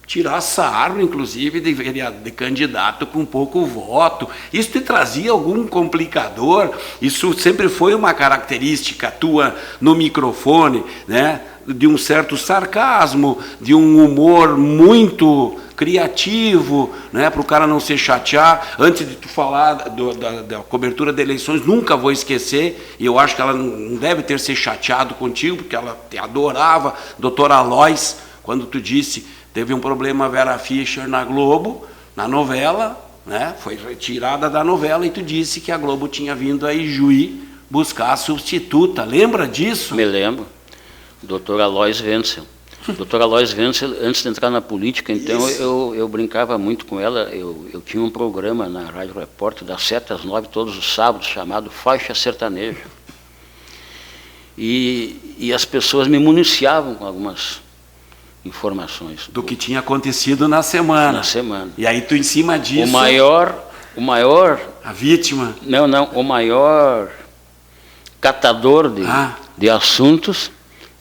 tirar sarro, inclusive, de candidato com pouco voto. Isso te trazia algum complicador? Isso sempre foi uma característica tua no microfone, né? De um certo sarcasmo, de um humor muito criativo, né? Para o cara não se chatear. Antes de tu falar da cobertura de eleições, nunca vou esquecer, e eu acho que ela não deve ter se chateado contigo, porque ela te adorava, doutora Alois, quando tu disse... Teve um problema Vera Fischer na Globo, na novela, né? Foi retirada da novela e tu disse que a Globo tinha vindo a Ijuí buscar a substituta. Lembra disso? Me lembro. Doutora Alois Wenzel. Doutora Alois Wenzel, antes de entrar na política, então eu brincava muito com ela. Eu tinha um programa na Rádio Repórter, das 7 às 9, todos os sábados, chamado Faixa Sertaneja. E as pessoas me municiavam com algumas informações do que tinha acontecido na semana. Na semana. E aí tu, em cima disso... O maior... A vítima? Não, o maior catador de assuntos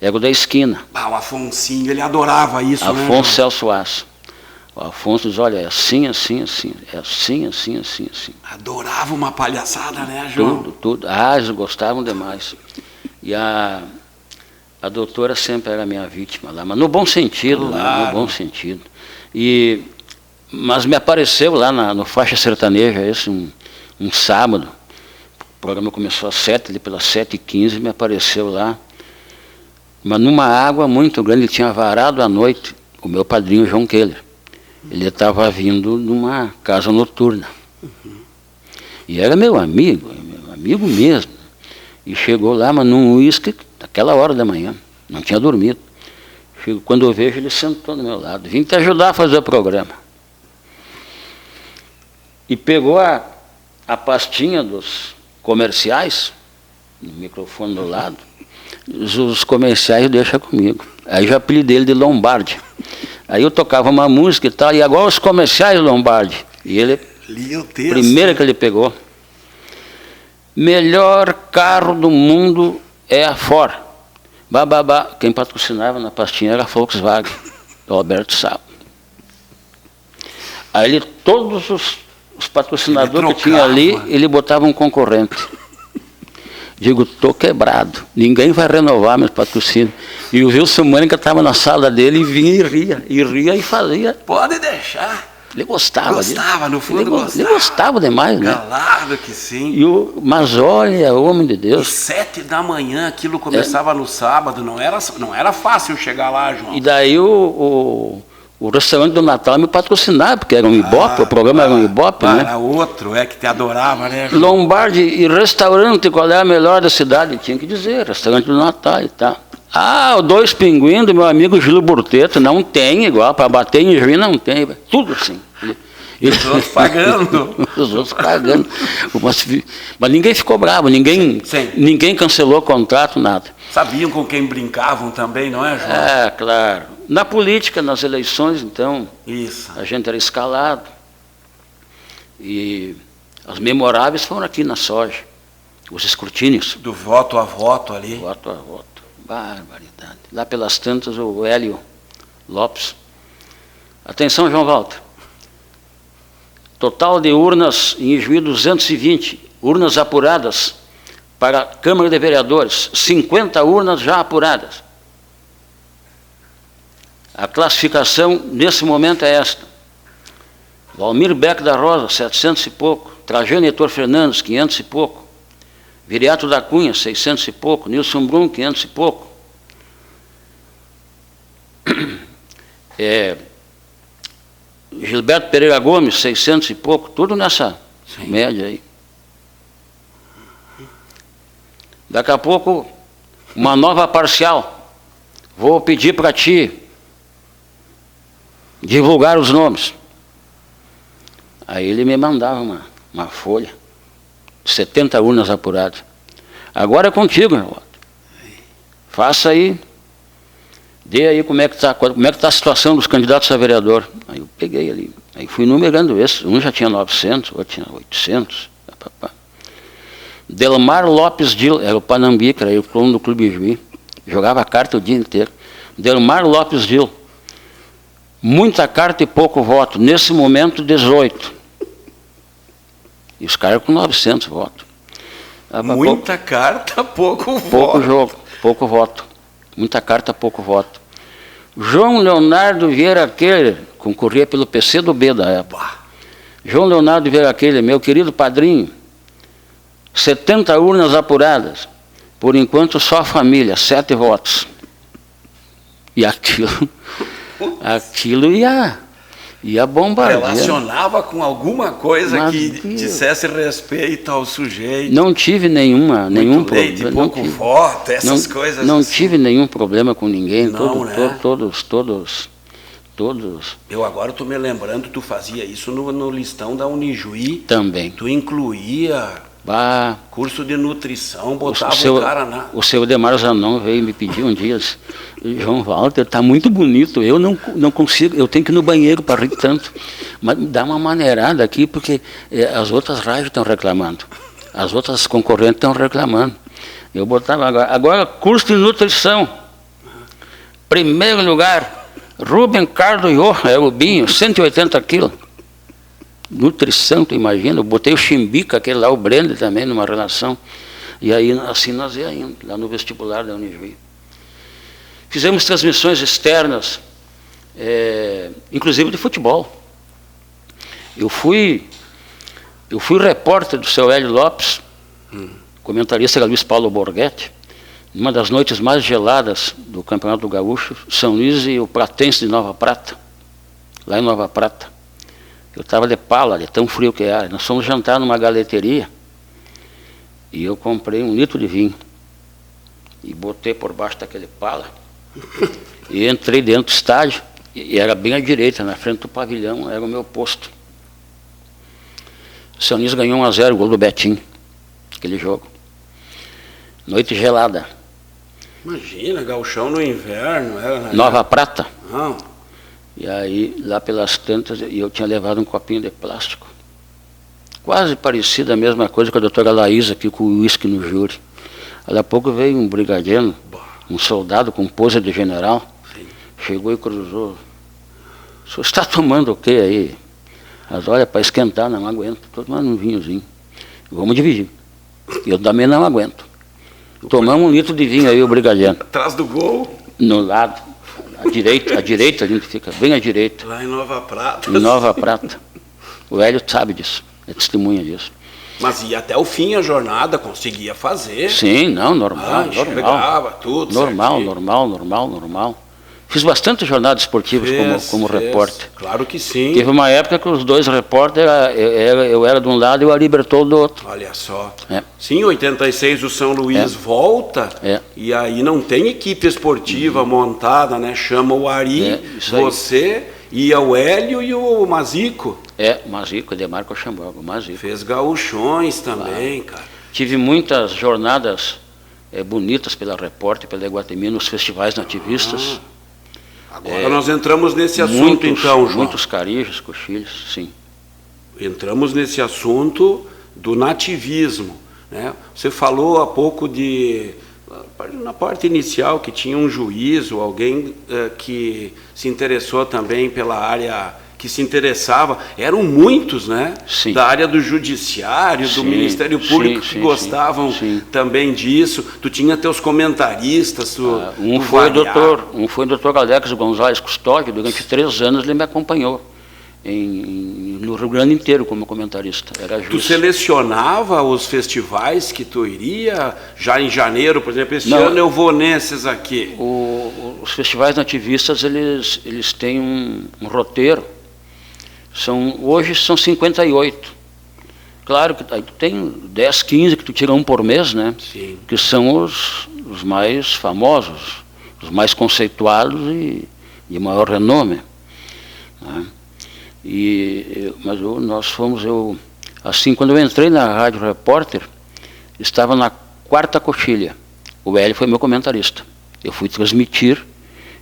era o da esquina. O Afonsinho, ele adorava isso, Afonso Celso Aço. O Afonso diz, olha, é assim, assim, assim. É assim, assim, assim, assim. Adorava uma palhaçada, né, João? Tudo. Eles gostavam demais. E a doutora sempre era minha vítima lá, mas no bom sentido, claro. No bom sentido. Mas me apareceu lá no Faixa Sertaneja, um sábado, o programa começou às 7, ali pelas 7h15, me apareceu lá, mas numa água muito grande, ele tinha varado à noite, o meu padrinho João Keller. Ele estava vindo de uma casa noturna. E era meu amigo mesmo. E chegou lá, mas num uísque, naquela hora da manhã, não tinha dormido. Quando eu vejo, ele sentou do meu lado, vim te ajudar a fazer o programa. E pegou a pastinha dos comerciais, no microfone do lado, os comerciais deixa comigo. Aí já apelidei ele de Lombardi. Aí eu tocava uma música e tal, e agora os comerciais Lombardi. E ele, primeira que ele pegou, melhor carro do mundo é a Ford. Bababá. Quem patrocinava na pastinha era a Volkswagen, do Alberto Sá. Aí ele, todos os patrocinadores que tinha ali, ele botava um concorrente. Digo, tô quebrado, ninguém vai renovar meus patrocínios. E o Wilson Mânica estava na sala dele e vinha e ria e fazia. Pode deixar. Ele gostava. No fundo gostava. Ele gostava demais, né? Claro que sim. Mas olha, homem de Deus. E 7 da manhã, aquilo começava no sábado, não era fácil chegar lá, João. E daí o restaurante do Natal me patrocinava, porque era um Ibope, o programa era um Ibope, né? Era outro, que te adorava, né, João? Lombardi e restaurante, qual é a melhor da cidade? Tinha que dizer, restaurante do Natal e tal. Ah, 2 pinguins do meu amigo Gilo Burteto, não tem igual, para bater em juiz não tem, tudo assim. Os outros pagando. Os outros pagando. Mas ninguém ficou bravo, ninguém cancelou o contrato, nada. Sabiam com quem brincavam também, não é, João? É, claro. Na política, nas eleições, então, isso, a gente era escalado. E as memoráveis foram aqui na Soja, os escrutínios. Do voto a voto ali. Voto a voto. Barbaridade. Lá pelas tantas, o Hélio Lopes. Atenção, João Walter. Total de urnas em Ijuí, 220. Urnas apuradas para a Câmara de Vereadores. 50 urnas já apuradas. A classificação, nesse momento, é esta. Valmir Beck da Rosa, 700 e pouco. Trajano Heitor Fernandes, 500 e pouco. Viriato da Cunha, 600 e pouco. Nilson Brum, 500 e pouco. Gilberto Pereira Gomes, 600 e pouco. Tudo nessa média aí. Daqui a pouco, uma nova parcial. Vou pedir para ti divulgar os nomes. Aí ele me mandava uma folha. 70 urnas apuradas. Agora é contigo, meu voto. Faça aí. Dê aí como é que está a situação dos candidatos a vereador. Aí eu peguei ali. Aí fui numerando esses. Um já tinha 900, outro tinha 800. Delmar Lopes Dil, era o Panambica, era o clone do Clube Juí. Jogava carta o dia inteiro. Delmar Lopes Dil. Muita carta e pouco voto. Nesse momento, 18. E os caras com 900 votos. Muita carta, pouco voto. Pouco jogo, pouco voto. Muita carta, pouco voto. João Leonardo Vieira Keller, concorria pelo PC do B da época. João Leonardo Vieira Keller, meu querido padrinho, 70 urnas apuradas. Por enquanto, só a família, 7 votos. E aquilo ia bombardear. Relacionava com alguma coisa que dissesse respeito ao sujeito. Não tive nenhum problema. Pouco voto, essas coisas. Não tive nenhum problema com ninguém. Não, Todos. Eu agora estou me lembrando, tu fazia isso no listão da Unijuí. Também. Tu incluía curso de nutrição, botava o cara na... O seu Demar Zanon veio me pedir um dia, João Walter, está muito bonito, eu não consigo, eu tenho que ir no banheiro para rir tanto, mas dá uma maneirada aqui, porque as outras rádios estão reclamando, as outras concorrentes estão reclamando. Eu botava agora curso de nutrição, primeiro lugar, Rubem Cardo Iô, é o Binho, 180 quilos. Nutrição, tu imagina, eu botei o Chimbica, aquele lá, o Brenda também, numa relação, e aí assim nós ia indo, lá no vestibular da Unijuí. Fizemos transmissões externas, inclusive de futebol. Eu fui repórter do seu Hélio Lopes, comentarista era Luiz Paulo Borghetti, numa das noites mais geladas do Campeonato do Gaúcho, São Luís e o Pratense de Nova Prata, lá em Nova Prata. Eu estava de pala, de tão frio que era. Nós fomos jantar numa galeteria e eu comprei 1 litro de vinho e botei por baixo daquele pala e entrei dentro do estádio e era bem à direita, na frente do pavilhão, era o meu posto. O São Luís ganhou 1-0, gol do Betinho, aquele jogo. Noite gelada. Imagina, gauchão no inverno. Era Nova Prata. Não. E aí, lá pelas tantas, eu tinha levado um copinho de plástico. Quase parecida a mesma coisa com a doutora Laísa aqui, com o uísque no júri. Daqui a pouco veio um brigadiano, um soldado com pose de general, chegou e cruzou. O senhor está tomando o quê aí? Mas olha, para esquentar, não aguento. Estou tomando um vinhozinho. Vamos dividir. Eu também não aguento. Tomamos 1 litro de vinho aí, o brigadiano. Atrás do gol? No lado. À direita, a gente fica bem à direita. Lá em Nova Prata. Em Nova Prata. O Hélio sabe disso, é testemunha disso. Mas ia até o fim a jornada, conseguia fazer. Sim, não, normal. Enxergava tudo. Normal. Fiz bastante jornadas esportivas como repórter. Claro que sim. Teve uma época que os dois repórteres, eu era de um lado e o Ari Bertol do outro. Olha só. Sim, em 86 o São Luís volta e aí não tem equipe esportiva montada, né? Chama o Ari, você e o Hélio e o Mazico. O Mazico, Demarco Chamborgo, o Mazico. Fez gauchões também, cara. Tive muitas jornadas bonitas pela repórter, pela Iguatemi, nos festivais nativistas. Agora nós entramos nesse assunto, então, João. Muitos carijos, coxilhos, sim. Entramos nesse assunto do nativismo, né? Você falou há pouco na parte inicial, que tinha um juiz ou alguém que se interessou também pela área, que se interessava, eram muitos, né? Sim. Da área do judiciário, do Ministério Público, que gostavam também disso. Tu tinha teus comentaristas. Um foi o doutor Alex Gonzalez Custódio, durante 3 anos ele me acompanhou no Rio Grande inteiro como comentarista. Era juiz. Tu selecionava os festivais que tu iria, já em janeiro, por exemplo, esse ano eu vou nesses aqui. Os festivais nativistas, eles têm um roteiro. Hoje são 58. Claro que tem 10, 15 que tu tira um por mês, né? Sim. Que são os mais famosos, os mais conceituados e de maior renome, né? Mas nós fomos, assim, quando eu entrei na Rádio Repórter, estava na 4ª coxilha. O Hélio foi meu comentarista. Eu fui transmitir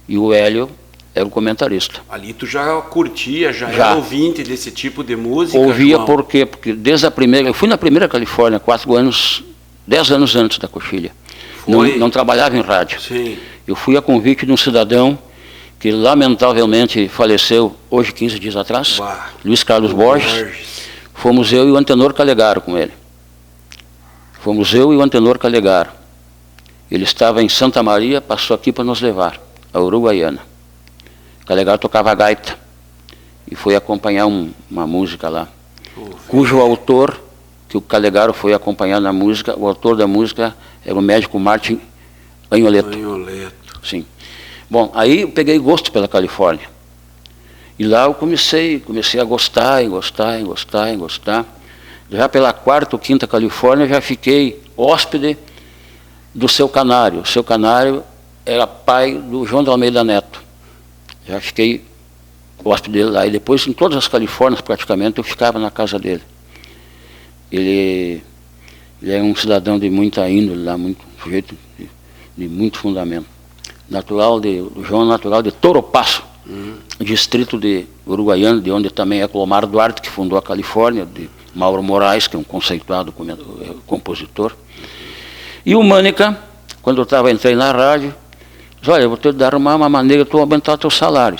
e o Hélio era o comentarista. Ali tu já curtia, já era ouvinte desse tipo de música? Ouvia, João? por quê? Porque desde a primeira, eu fui na primeira Califórnia, 10 anos antes da coxilha. Não trabalhava em rádio. Sim. Eu fui a convite de um cidadão que lamentavelmente faleceu hoje, 15 dias atrás, Luiz Carlos Borges. Fomos eu e o Antenor Calegaro com ele. Ele estava em Santa Maria, passou aqui para nos levar, a Uruguaiana. Calegaro tocava gaita e foi acompanhar uma música lá, cujo autor, que o Calegaro foi acompanhar na música, o autor da música era o médico Martin Agnoletto. Sim. Bom, aí eu peguei gosto pela Califórnia. E lá eu comecei a gostar. Já pela 4ª ou 5ª Califórnia, já fiquei hóspede do Seu Canário. O Seu Canário era pai do João de Almeida Neto. Já fiquei hóspede dele lá. E depois, em todas as Califórnias, praticamente, eu ficava na casa dele. Ele é um cidadão de muita índole lá, um sujeito de muito fundamento. O João é natural de Toropasso, distrito de Uruguaiana, de onde também é Clomar Duarte, que fundou a Califórnia, de Mauro Moraes, que é um conceituado compositor. E o Mânica, quando eu entrei na rádio, disse: olha, eu vou te dar uma maneira de tu aumentar teu salário.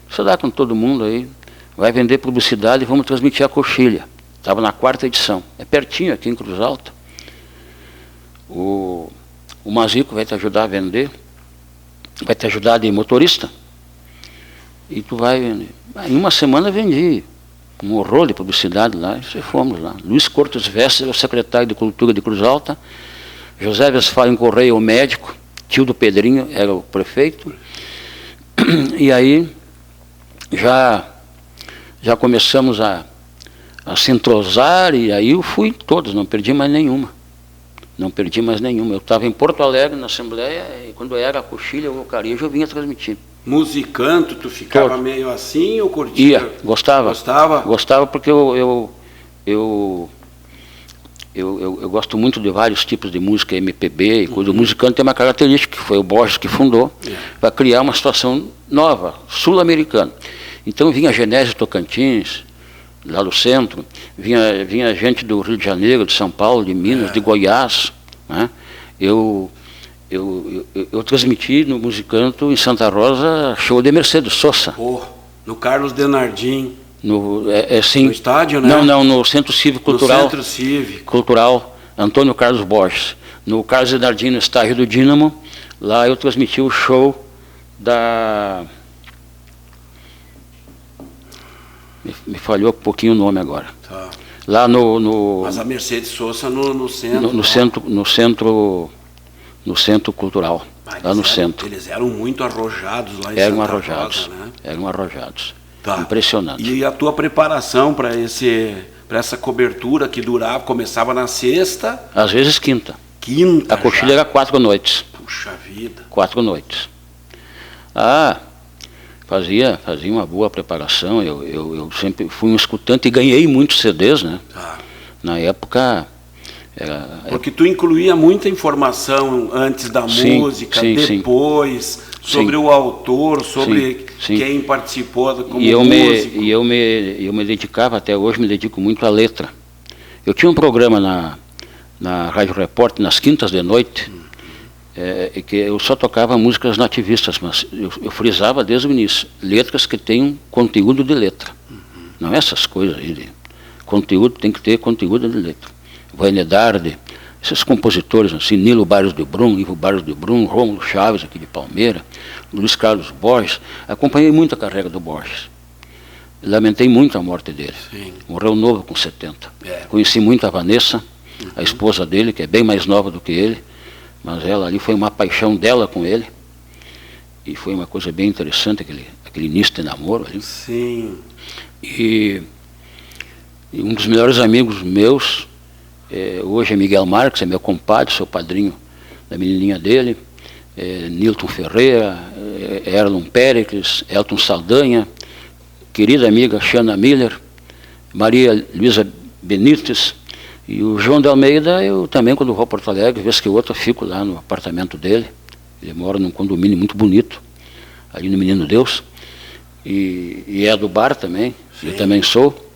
Você dá com todo mundo aí, vai vender publicidade e vamos transmitir a coxilha. Estava na 4ª edição, é pertinho aqui em Cruz Alta. O Mazico vai te ajudar a vender, vai te ajudar de motorista, e tu vai vender. Em uma semana vendi um horror de publicidade lá, e fomos lá. Luiz Cortes Vestes era o secretário de Cultura de Cruz Alta, José Westphalen Correia, o médico, tio do Pedrinho, era o prefeito. E aí já começamos a se entrosar, e aí eu fui em todos, não perdi mais nenhuma. Eu estava em Porto Alegre, na Assembleia, e quando era a coxilha ou o carejo, eu vinha transmitir. Musicanto, tu ficava meio assim ou curtia? Gostava. Gostava? Gostava porque eu gosto muito de vários tipos de música, MPB e coisa. O musicante tem uma característica, que foi o Borges que fundou, para criar uma situação nova, sul-americana. Então vinha Genésio Tocantins, lá do centro, vinha gente do Rio de Janeiro, de São Paulo, de Minas, de Goiás, né? Eu transmiti no Musicanto, em Santa Rosa, show de Mercedes Sosa. No Carlos Denardim. No estádio, né? Não, no Centro Cívico Cultural. No Centro Cívico. Cultural, Antônio Carlos Borges. No Carlos Denardim, no estádio do Dínamo, lá eu transmiti o show da... Me falhou um pouquinho o nome agora. Tá. Lá no... Mas a Mercedes Sosa no centro. No centro cultural. lá no centro. Eles eram muito arrojados lá em Eram Santa arrojados, Rosa, né? eram arrojados. Tá. Impressionante. E a tua preparação para essa cobertura que durava, começava na sexta? Às vezes quinta. Quinta. A coxilha era 4 noites. Puxa vida. 4 noites. Fazia uma boa preparação. Eu sempre fui um escutante e ganhei muitos CDs, né? Tá. Na época porque tu incluía muita informação antes da música, depois, sobre o autor, sobre quem participou como músico. E eu me dedicava, até hoje me dedico muito à letra. Eu tinha um programa na Rádio Repórter, nas quintas de noite, que eu só tocava músicas nativistas, mas eu frisava desde o início, letras que tenham conteúdo de letra. Não essas coisas aí, conteúdo tem que ter conteúdo de letra. Vainedade, esses compositores assim, Nilo Barros de Brum, Ivo Barros de Brum, Rômulo Chaves aqui de Palmeira, Luiz Carlos Borges. Acompanhei muito a carreira do Borges. Lamentei muito a morte dele. Sim. Morreu novo, com 70. Conheci muito a Vanessa, a esposa dele, que é bem mais nova do que ele, mas ela ali foi uma paixão dela com ele. E foi uma coisa bem interessante, aquele início de namoro ali. Sim. E um dos melhores amigos meus, hoje é Miguel Marques, é meu compadre, sou padrinho da menininha dele, Nilton Ferreira, Erlon Péricles, Elton Saldanha, querida amiga Xana Miller, Maria Luísa Benites, e o João de Almeida, eu também, quando vou a Porto Alegre, vez que outra, fico lá no apartamento dele. Ele mora num condomínio muito bonito, ali no Menino Deus, e é do bar também. Sim. Eu também sou.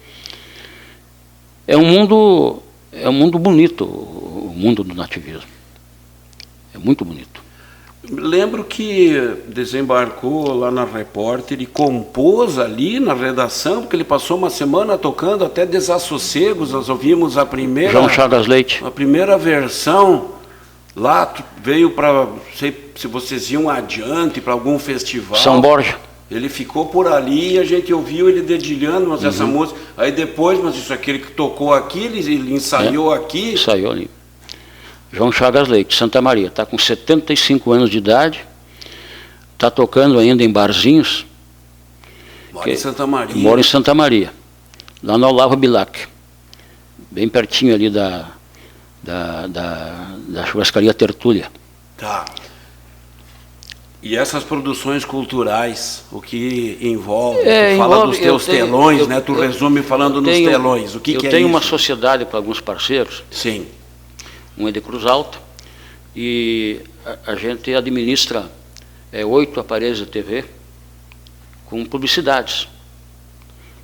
É um mundo bonito, o mundo do nativismo. É muito bonito. Lembro que desembarcou lá na Repórter e compôs ali na redação, porque ele passou uma semana tocando até Desassossegos. Nós ouvimos a primeira... João Chagas Leite. A primeira versão. Lá veio para... Não sei se vocês iam adiante para algum festival. São Borja. Ele ficou por ali e a gente ouviu ele dedilhando, mas essa música... Aí depois, mas isso aquele que tocou aqui, ele ensaiou aqui. Ensaiou ali. João Chagas Leite, Santa Maria. Está com 75 anos de idade. Está tocando ainda em barzinhos. Mora em Santa Maria. Mora em Santa Maria. Lá no Olavo Bilac. Bem pertinho ali da churrascaria Tertúlia. Tá. E essas produções culturais, o que envolve? Tu fala dos teus telões, né? Tu resume falando nos telões. O que é isso? Eu tenho uma sociedade com alguns parceiros. Sim. Um é de Cruz Alta. E a gente administra 8 aparelhos de TV com publicidades.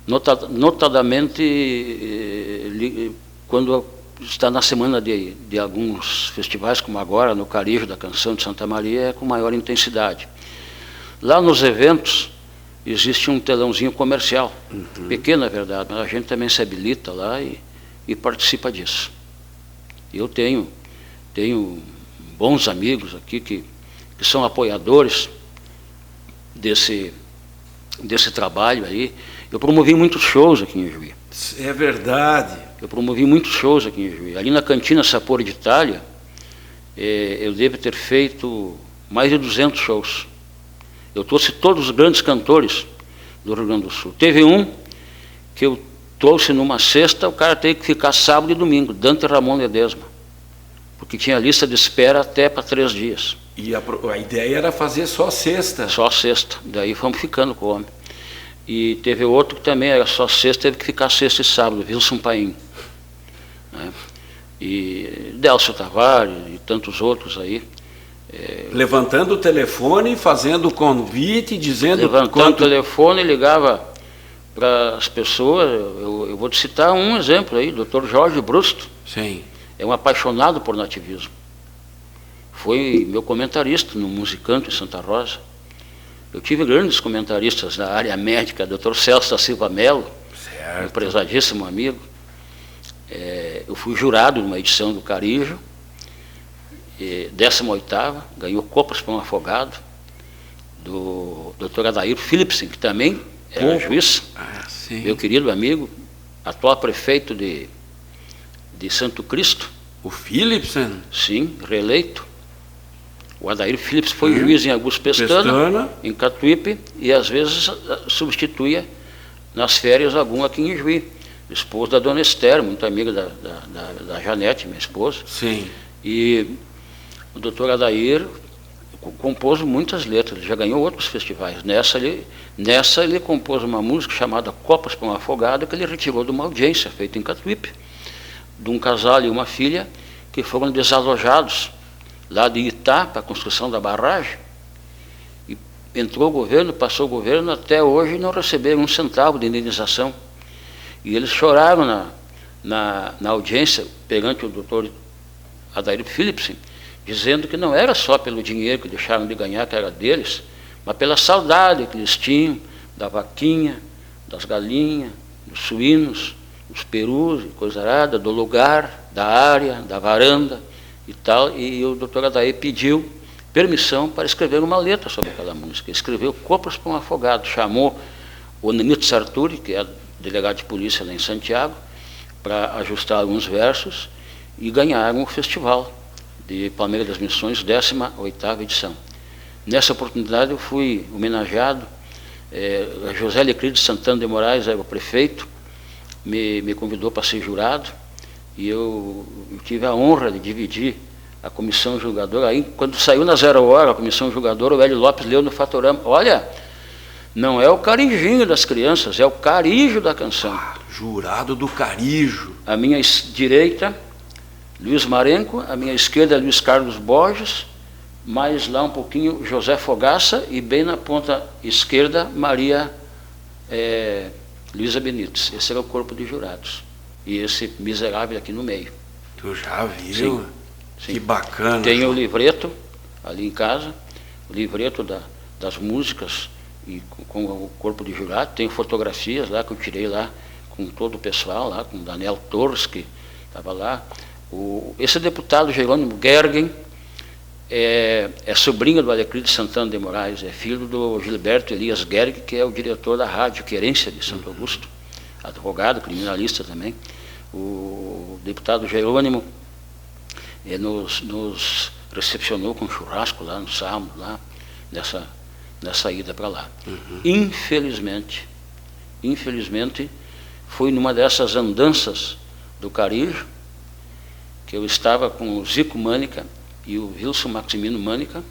Notadamente, quando está na semana de alguns festivais, como agora, no Carijo da Canção de Santa Maria, é com maior intensidade. Lá nos eventos, existe um telãozinho comercial, pequeno, é verdade, mas a gente também se habilita lá e participa disso. Eu tenho bons amigos aqui que são apoiadores desse trabalho aí. Eu promovi muitos shows aqui em Juí. É verdade. Eu promovi muitos shows aqui em Juí. Ali na Cantina Sapori de Itália, eu devo ter feito mais de 200 shows. Eu trouxe todos os grandes cantores do Rio Grande do Sul. Teve um que eu trouxe numa sexta, o cara teve que ficar sábado e domingo, Dante Ramon Ledesma, porque tinha lista de espera até para 3 dias. E a ideia era fazer só sexta? Só sexta, daí fomos ficando com o homem. E teve outro que também era só sexta, teve que ficar sexta e sábado, Wilson Paim. Né? E Delcio Tavares e tantos outros aí. Levantando o telefone, fazendo o convite, dizendo... Levantando o telefone, ligava para as pessoas. Eu vou te citar um exemplo aí, Dr. Jorge Brusto. Sim. É um apaixonado por nativismo. Foi meu comentarista no Musicante em Santa Rosa. Eu tive grandes comentaristas na área médica, Dr. Celso da Silva Melo, um prezadíssimo amigo. Eu fui jurado numa edição do Carijo, 18ª, ganhou Copas para um Afogado, do Dr. Adair Philipsen, que também era juiz, meu querido amigo, atual prefeito de Santo Cristo. O Philipsen? Sim, reeleito. O Adair Philips foi juiz em Augusto Pestana, em Catuípe, e às vezes substituía nas férias algum aqui em Juí. Esposa da dona Esther, muito amiga da Janete, minha esposa. Sim. E o doutor Adair compôs muitas letras, já ganhou outros festivais. Nessa ele compôs uma música chamada Copas para um Afogado, que ele retirou de uma audiência feita em Catuípe, de um casal e uma filha que foram desalojados lá de Itá para a construção da barragem. E entrou o governo, passou o governo, até hoje não receberam um centavo de indenização. E eles choraram na audiência perante o doutor Adair Philips, dizendo que não era só pelo dinheiro que deixaram de ganhar, que era deles, mas pela saudade que eles tinham da vaquinha, das galinhas, dos suínos, dos perus, coisa arada, do lugar, da área, da varanda e tal. E o doutor Adair pediu permissão para escrever uma letra sobre aquela música. Escreveu Copas para um Afogado, chamou o Nenito Sarturi, que é delegado de polícia lá em Santiago, para ajustar alguns versos, e ganharam o festival de Palmeiras das Missões, 18ª edição. Nessa oportunidade eu fui homenageado, José Leclides Santana de Moraes era o prefeito, me convidou para ser jurado, e eu tive a honra de dividir a comissão julgadora. Aí, quando saiu na 0 hora a comissão julgadora, o Hélio Lopes leu no Fatorama: olha, não é o carijinho das crianças, é o carijo da canção. Jurado do carijo. À minha direita, Luiz Marenco, à minha esquerda, Luiz Carlos Borges, mais lá um pouquinho, José Fogaça, e bem na ponta esquerda, Maria Luísa Benites. Esse era o corpo de jurados. E esse miserável aqui no meio. Tu já viu? Sim. Que bacana. Tem o livreto ali em casa, o livreto das músicas, e com o corpo de jurado. Tem fotografias lá que eu tirei lá com todo o pessoal, lá com o Daniel Torres, que estava lá. Esse deputado Jerônimo Gergen é sobrinho do Aleclides Santana de Moraes, é filho do Gilberto Elias Gergen, que é o diretor da Rádio Querência de Santo Augusto, advogado, criminalista também. O deputado Jerônimo nos recepcionou com churrasco lá no sábado, lá nessa ida para lá. Infelizmente, foi numa dessas andanças do Carijo que eu estava com o Zico Mânica e o Wilson Maximino Mânica,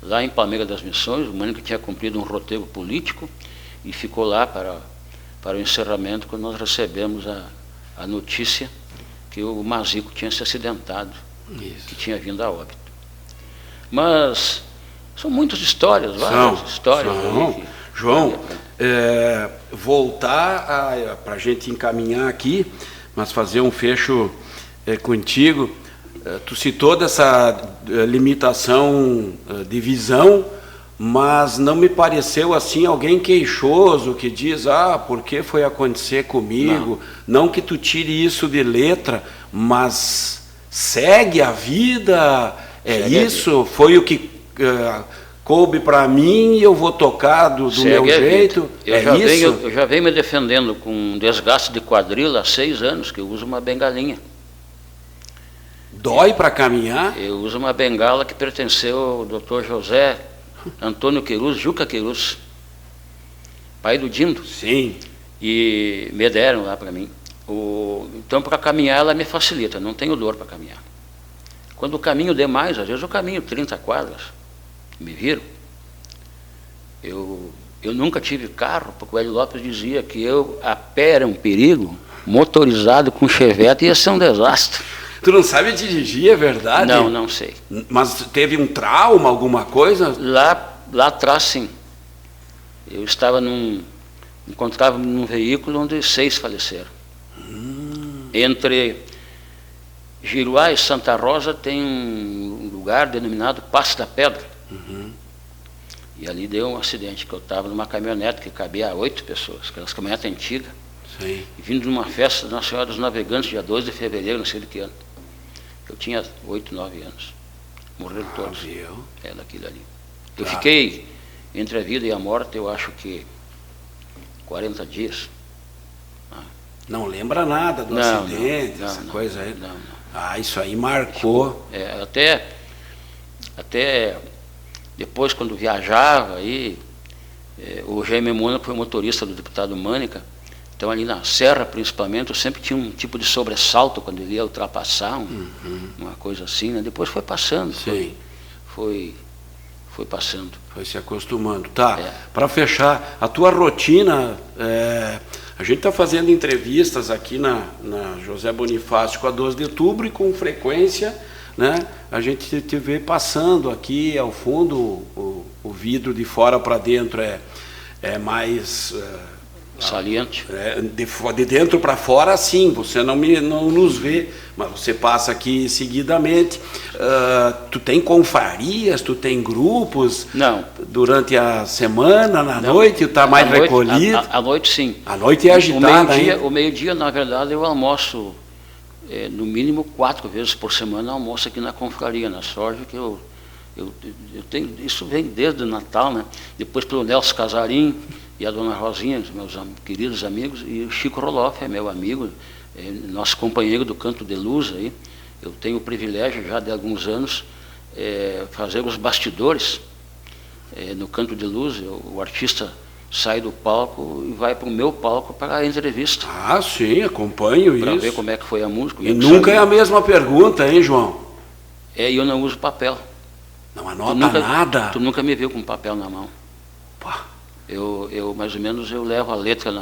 lá em Palmeiras das Missões. O Mânica tinha cumprido um roteiro político e ficou lá para o encerramento, quando nós recebemos a notícia que o Mazico tinha se acidentado, que tinha vindo a óbito. Mas são muitas histórias, várias histórias. João, voltar para a gente encaminhar aqui, mas fazer um fecho contigo. Tu citou dessa limitação de visão, mas não me pareceu assim alguém queixoso que diz: por que foi acontecer comigo? Não que tu tire isso de letra, mas segue a vida, isso, foi o que coube para mim e eu vou tocar do meu jeito. Eu já venho me defendendo com desgaste de quadril há 6 anos, que eu uso uma bengalinha. Dói para caminhar? Eu uso uma bengala que pertenceu ao Dr. José Antônio Queiruz, Juca Queiruz, pai do Dindo. Sim. E me deram lá para mim. Então, para caminhar, ela me facilita, não tenho dor para caminhar. Quando eu caminho demais, às vezes eu caminho 30 quadras, me viro. Eu nunca tive carro, porque o Hélio Lopes dizia que a pé era um perigo, motorizado com chevette ia ser um desastre. Tu não sabe dirigir, é verdade? Não sei. Mas teve um trauma, alguma coisa? Lá atrás, sim. Eu encontrava-me num veículo onde 6 faleceram. Entre Giruá e Santa Rosa tem um lugar denominado Passo da Pedra. E ali deu um acidente, que eu estava numa caminhonete que cabia 8 pessoas, aquelas caminhonetes antigas. Sim. E vindo de uma festa da Nossa Senhora dos Navegantes, dia 2 de fevereiro, não sei de que ano. Eu tinha 8, 9 anos. Morreram todos. Daquilo ali. Eu fiquei entre a vida e a morte, eu acho que 40 dias. Não lembra nada do acidente, essa coisa aí? Não. Isso aí marcou. Até Até depois, quando viajava, aí, o Jaime Mônaco foi motorista do deputado Mânica, então ali na Serra, principalmente, eu sempre tinha um tipo de sobressalto quando ele ia ultrapassar, uma coisa assim, né? Depois foi passando, foi passando. Foi se acostumando. Tá, para fechar, a tua rotina, a gente está fazendo entrevistas aqui na José Bonifácio com a 12 de outubro e com frequência, né, a gente te vê passando aqui ao fundo, o vidro de fora para dentro é mais... saliente. De dentro para fora, sim, você não nos vê, mas você passa aqui seguidamente. Tu tem confrarias, tu tem grupos? Não. Durante a semana, na noite, tu está mais recolhido? À noite, sim. À noite é agitada, hein? O meio-dia, na verdade, eu almoço, no mínimo 4 vezes por semana, almoço aqui na confraria, na Sorge, que eu tenho, isso vem desde o Natal, né? Depois pelo Nelson Casarim e a dona Rosinha, meus queridos amigos, e o Chico Roloff é meu amigo, nosso companheiro do Canto de Luz aí. Eu tenho o privilégio já de alguns anos fazer os bastidores no Canto de Luz. O artista sai do palco e vai para o meu palco para a entrevista. Ah, sim, acompanho isso. Para ver como é que foi a música. E nunca é a mesma pergunta, hein, João? E eu não uso papel. Não anota nada? Tu nunca me viu com papel na mão. Pá. Eu mais ou menos, eu levo a letra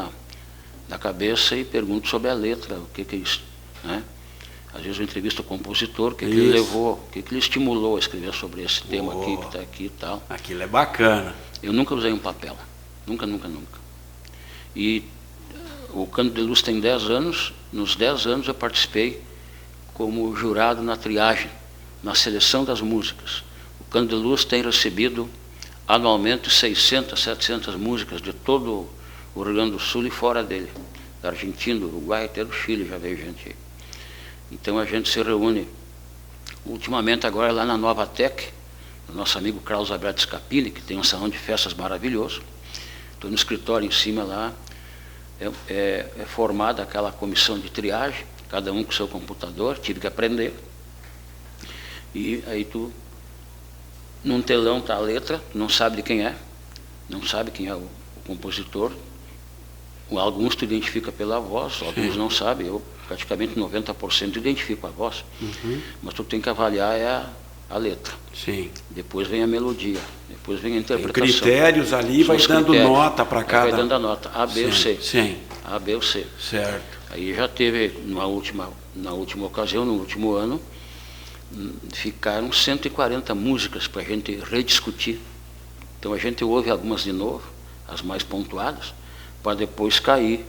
na cabeça e pergunto sobre a letra, o que é isso, né? Às vezes eu entrevisto o compositor, o que ele levou, o que ele estimulou a escrever sobre esse tema aqui, que está aqui e tal. Aquilo é bacana. Eu nunca usei um papel, nunca. E o Canto de Luz tem 10 anos, nos 10 anos eu participei como jurado na triagem, na seleção das músicas. O Canto de Luz tem recebido anualmente 600, 700 músicas de todo o Rio Grande do Sul e fora dele, da Argentina, do Uruguai, até do Chile já veio gente aí. Então a gente se reúne ultimamente agora lá na Nova Tec, o nosso amigo Carlos Alberto Scapilli, que tem um salão de festas maravilhoso. Estou no escritório em cima lá, é formada aquela comissão de triagem, cada um com seu computador, tive que aprender. E aí num telão está a letra, não sabe de quem é, não sabe quem é o compositor. Alguns tu identifica pela voz, alguns não sabem, eu praticamente 90% identifico a voz. Mas tu tem que avaliar a letra. Sim. Depois vem a melodia, depois vem a interpretação. Tem critérios ali, vai dando nota para cada... Vai dando a nota, A, B ou C. Sim. A, B ou C. Certo. Aí já teve, na última ocasião, no último ano, ficaram 140 músicas para a gente rediscutir. Então a gente ouve algumas de novo, as mais pontuadas, para depois cair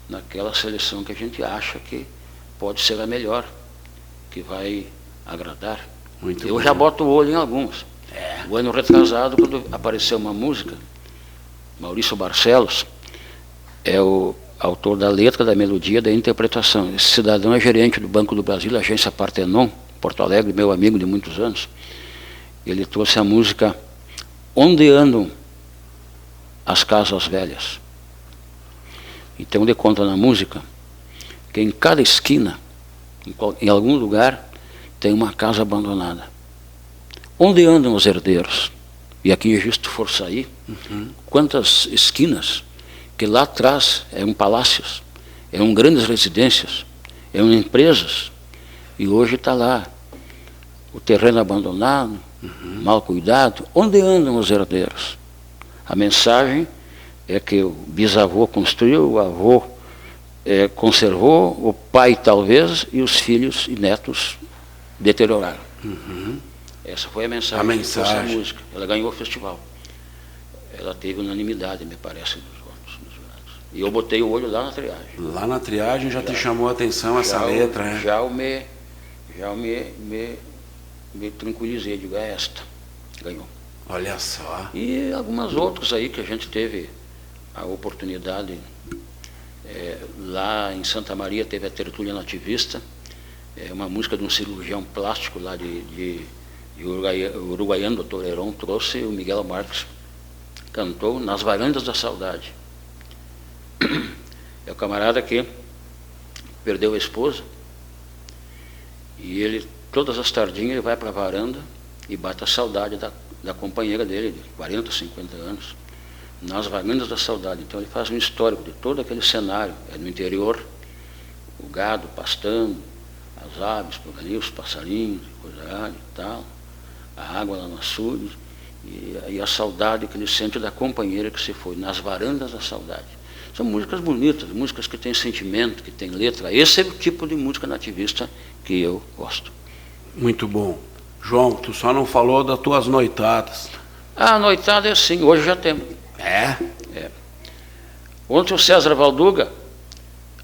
naquela seleção que a gente acha que pode ser a melhor, que vai agradar. Eu já boto o olho em algumas. O ano retrasado, quando apareceu uma música, Maurício Barcelos é o autor da letra, da melodia, da interpretação. Esse cidadão é gerente do Banco do Brasil, agência Partenon, Porto Alegre, meu amigo de muitos anos. Ele trouxe a música Onde Andam as Casas Velhas. Então ele conta na música que em cada esquina, em algum lugar, tem uma casa abandonada. Onde andam os herdeiros? E aqui em Justo for sair, quantas esquinas que lá atrás eram palácios, eram grandes residências, eram empresas, e hoje está lá o terreno abandonado, mal cuidado. Onde andam os herdeiros? A mensagem é que o bisavô construiu, o avô conservou, o pai talvez, e os filhos e netos deterioraram. Essa foi a mensagem. A música. Ela ganhou o festival. Ela teve unanimidade, me parece, dos votos dos jurados. E eu botei o olho lá na triagem. Lá na triagem já te chamou a atenção essa letra, né? Já me tranquilizei, digo, é esta. Ganhou. Olha só. E algumas outras aí que a gente teve a oportunidade. Lá em Santa Maria teve a Tertúlia Nativista, uma música de um cirurgião plástico lá de Uruguaiano, doutor Heron, trouxe, o Miguel Marques cantou Nas Varandas da Saudade. É o camarada que perdeu a esposa e ele, todas as tardinhas, ele vai para a varanda e bate a saudade da companheira dele, de 40, 50 anos, nas Varandas da Saudade. Então ele faz um histórico de todo aquele cenário, no interior, o gado pastando, as aves, os passarinhos, coisa e tal, a água lá no açude, e a saudade que ele sente da companheira que se foi, nas Varandas da Saudade. São músicas bonitas, músicas que têm sentimento, que têm letra. Esse é o tipo de música nativista que eu gosto. Muito bom. João, tu só não falou das tuas noitadas. A noitada é assim, hoje já temos. É? Ontem o César Valduga,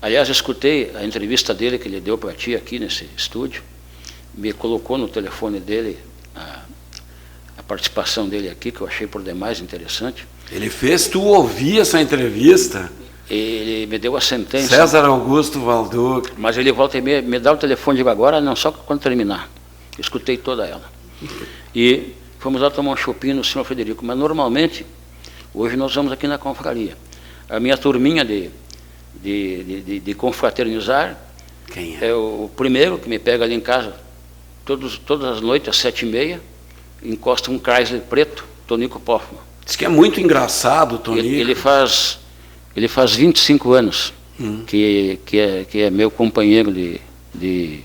aliás, escutei a entrevista dele que ele deu para ti aqui nesse estúdio, me colocou no telefone dele a participação dele aqui, que eu achei por demais interessante. Ele fez tu ouvir essa entrevista? Ele me deu a sentença. César Augusto Valduga. Mas ele volta e meia, me dá o telefone e digo agora, não, só quando terminar. Escutei toda ela. E fomos lá tomar um chopinho no Senhor Frederico. Mas normalmente, hoje nós vamos aqui na confraria. A minha turminha de confraternizar. Quem é? É o primeiro que me pega ali em casa, todas as noites, às 7h30, encosta um Chrysler preto, Tonico Poffman. Diz que é muito engraçado, Tonico. Ele faz 25 anos que é meu companheiro de...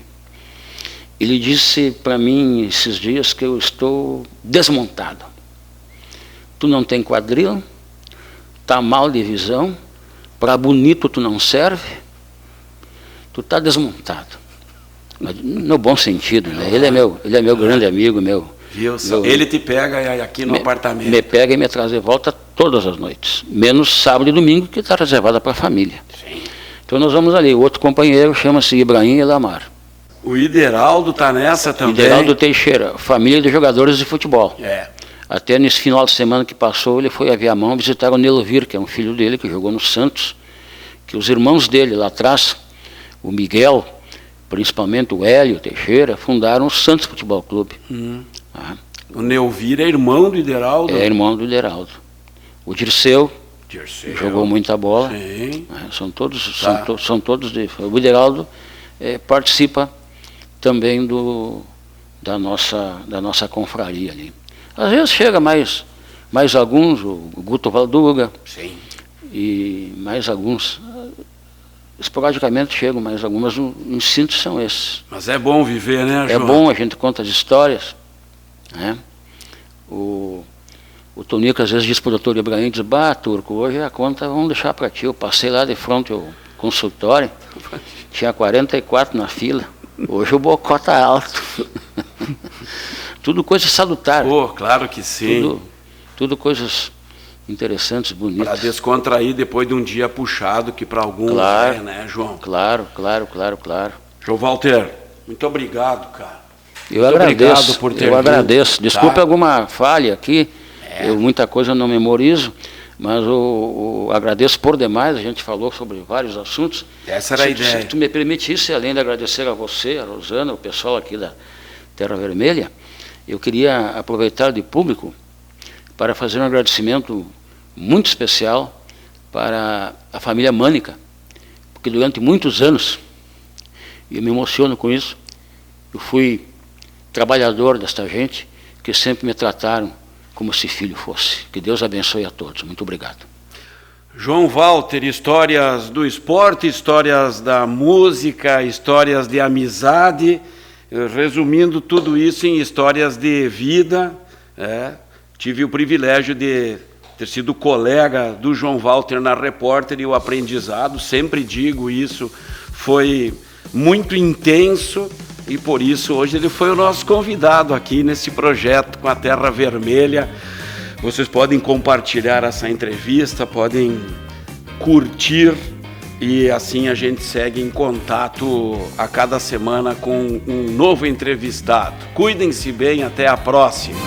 Ele disse para mim esses dias que eu estou desmontado. Tu não tem quadril, tá mal de visão, para bonito tu não serve, tu tá desmontado. No bom sentido, né? Ele é meu grande amigo, ele te pega aqui no apartamento. Me pega e me traz de volta todas as noites, menos sábado e domingo, que está reservada para a família. Sim. Então nós vamos ali. O outro companheiro chama-se Ibrahim Elamar. O Ideraldo está nessa também. Ideraldo Teixeira, família de jogadores de futebol. É. Até nesse final de semana que passou, ele foi a Viamão visitar o Nelovir, que é um filho dele que jogou no Santos, que os irmãos dele lá atrás, o Miguel, principalmente o Hélio Teixeira, fundaram o Santos Futebol Clube. O Neuvir é irmão do Ideraldo? É irmão do Ideraldo. O Dirceu jogou muita bola. Sim. São todos de... O Ideraldo participa também da nossa confraria ali. Às vezes chega mais alguns, o Guto Valduga. Sim. E mais alguns. Esporadicamente chegam mais algumas, mas os síntese são esses. Mas é bom viver, né, João? É bom, a gente conta as histórias. Né? O Tonico às vezes diz para o doutor Ibrahim, diz, Turco, hoje a conta vamos deixar para ti. Eu passei lá de frente ao consultório, tinha 44 na fila, hoje o bocó está alto. Tudo coisa salutar. Pô, claro que sim. Tudo coisas interessantes, bonitas. Para descontrair depois de um dia puxado, que para alguns claro, né, João? Claro. João Walter, muito obrigado, cara. Eu agradeço. Desculpe alguma falha aqui, muita coisa eu não memorizo, mas eu agradeço por demais. A gente falou sobre vários assuntos. Essa era a ideia. Se tu me permitisse, além de agradecer a você, a Rosana, o pessoal aqui da Terra Vermelha, eu queria aproveitar de público para fazer um agradecimento muito especial para a família Mânica, porque durante muitos anos, e eu me emociono com isso, eu fui trabalhador desta gente, que sempre me trataram como se filho fosse. Que Deus abençoe a todos. Muito obrigado. João Walter, histórias do esporte, histórias da música, histórias de amizade, resumindo tudo isso em histórias de vida. Tive o privilégio de ter sido colega do João Walter na Repórter, e o aprendizado, sempre digo isso, foi muito intenso, e por isso hoje ele foi o nosso convidado aqui nesse projeto com a Terra Vermelha. Vocês podem compartilhar essa entrevista, podem curtir, e assim a gente segue em contato a cada semana com um novo entrevistado. Cuidem-se bem, até a próxima.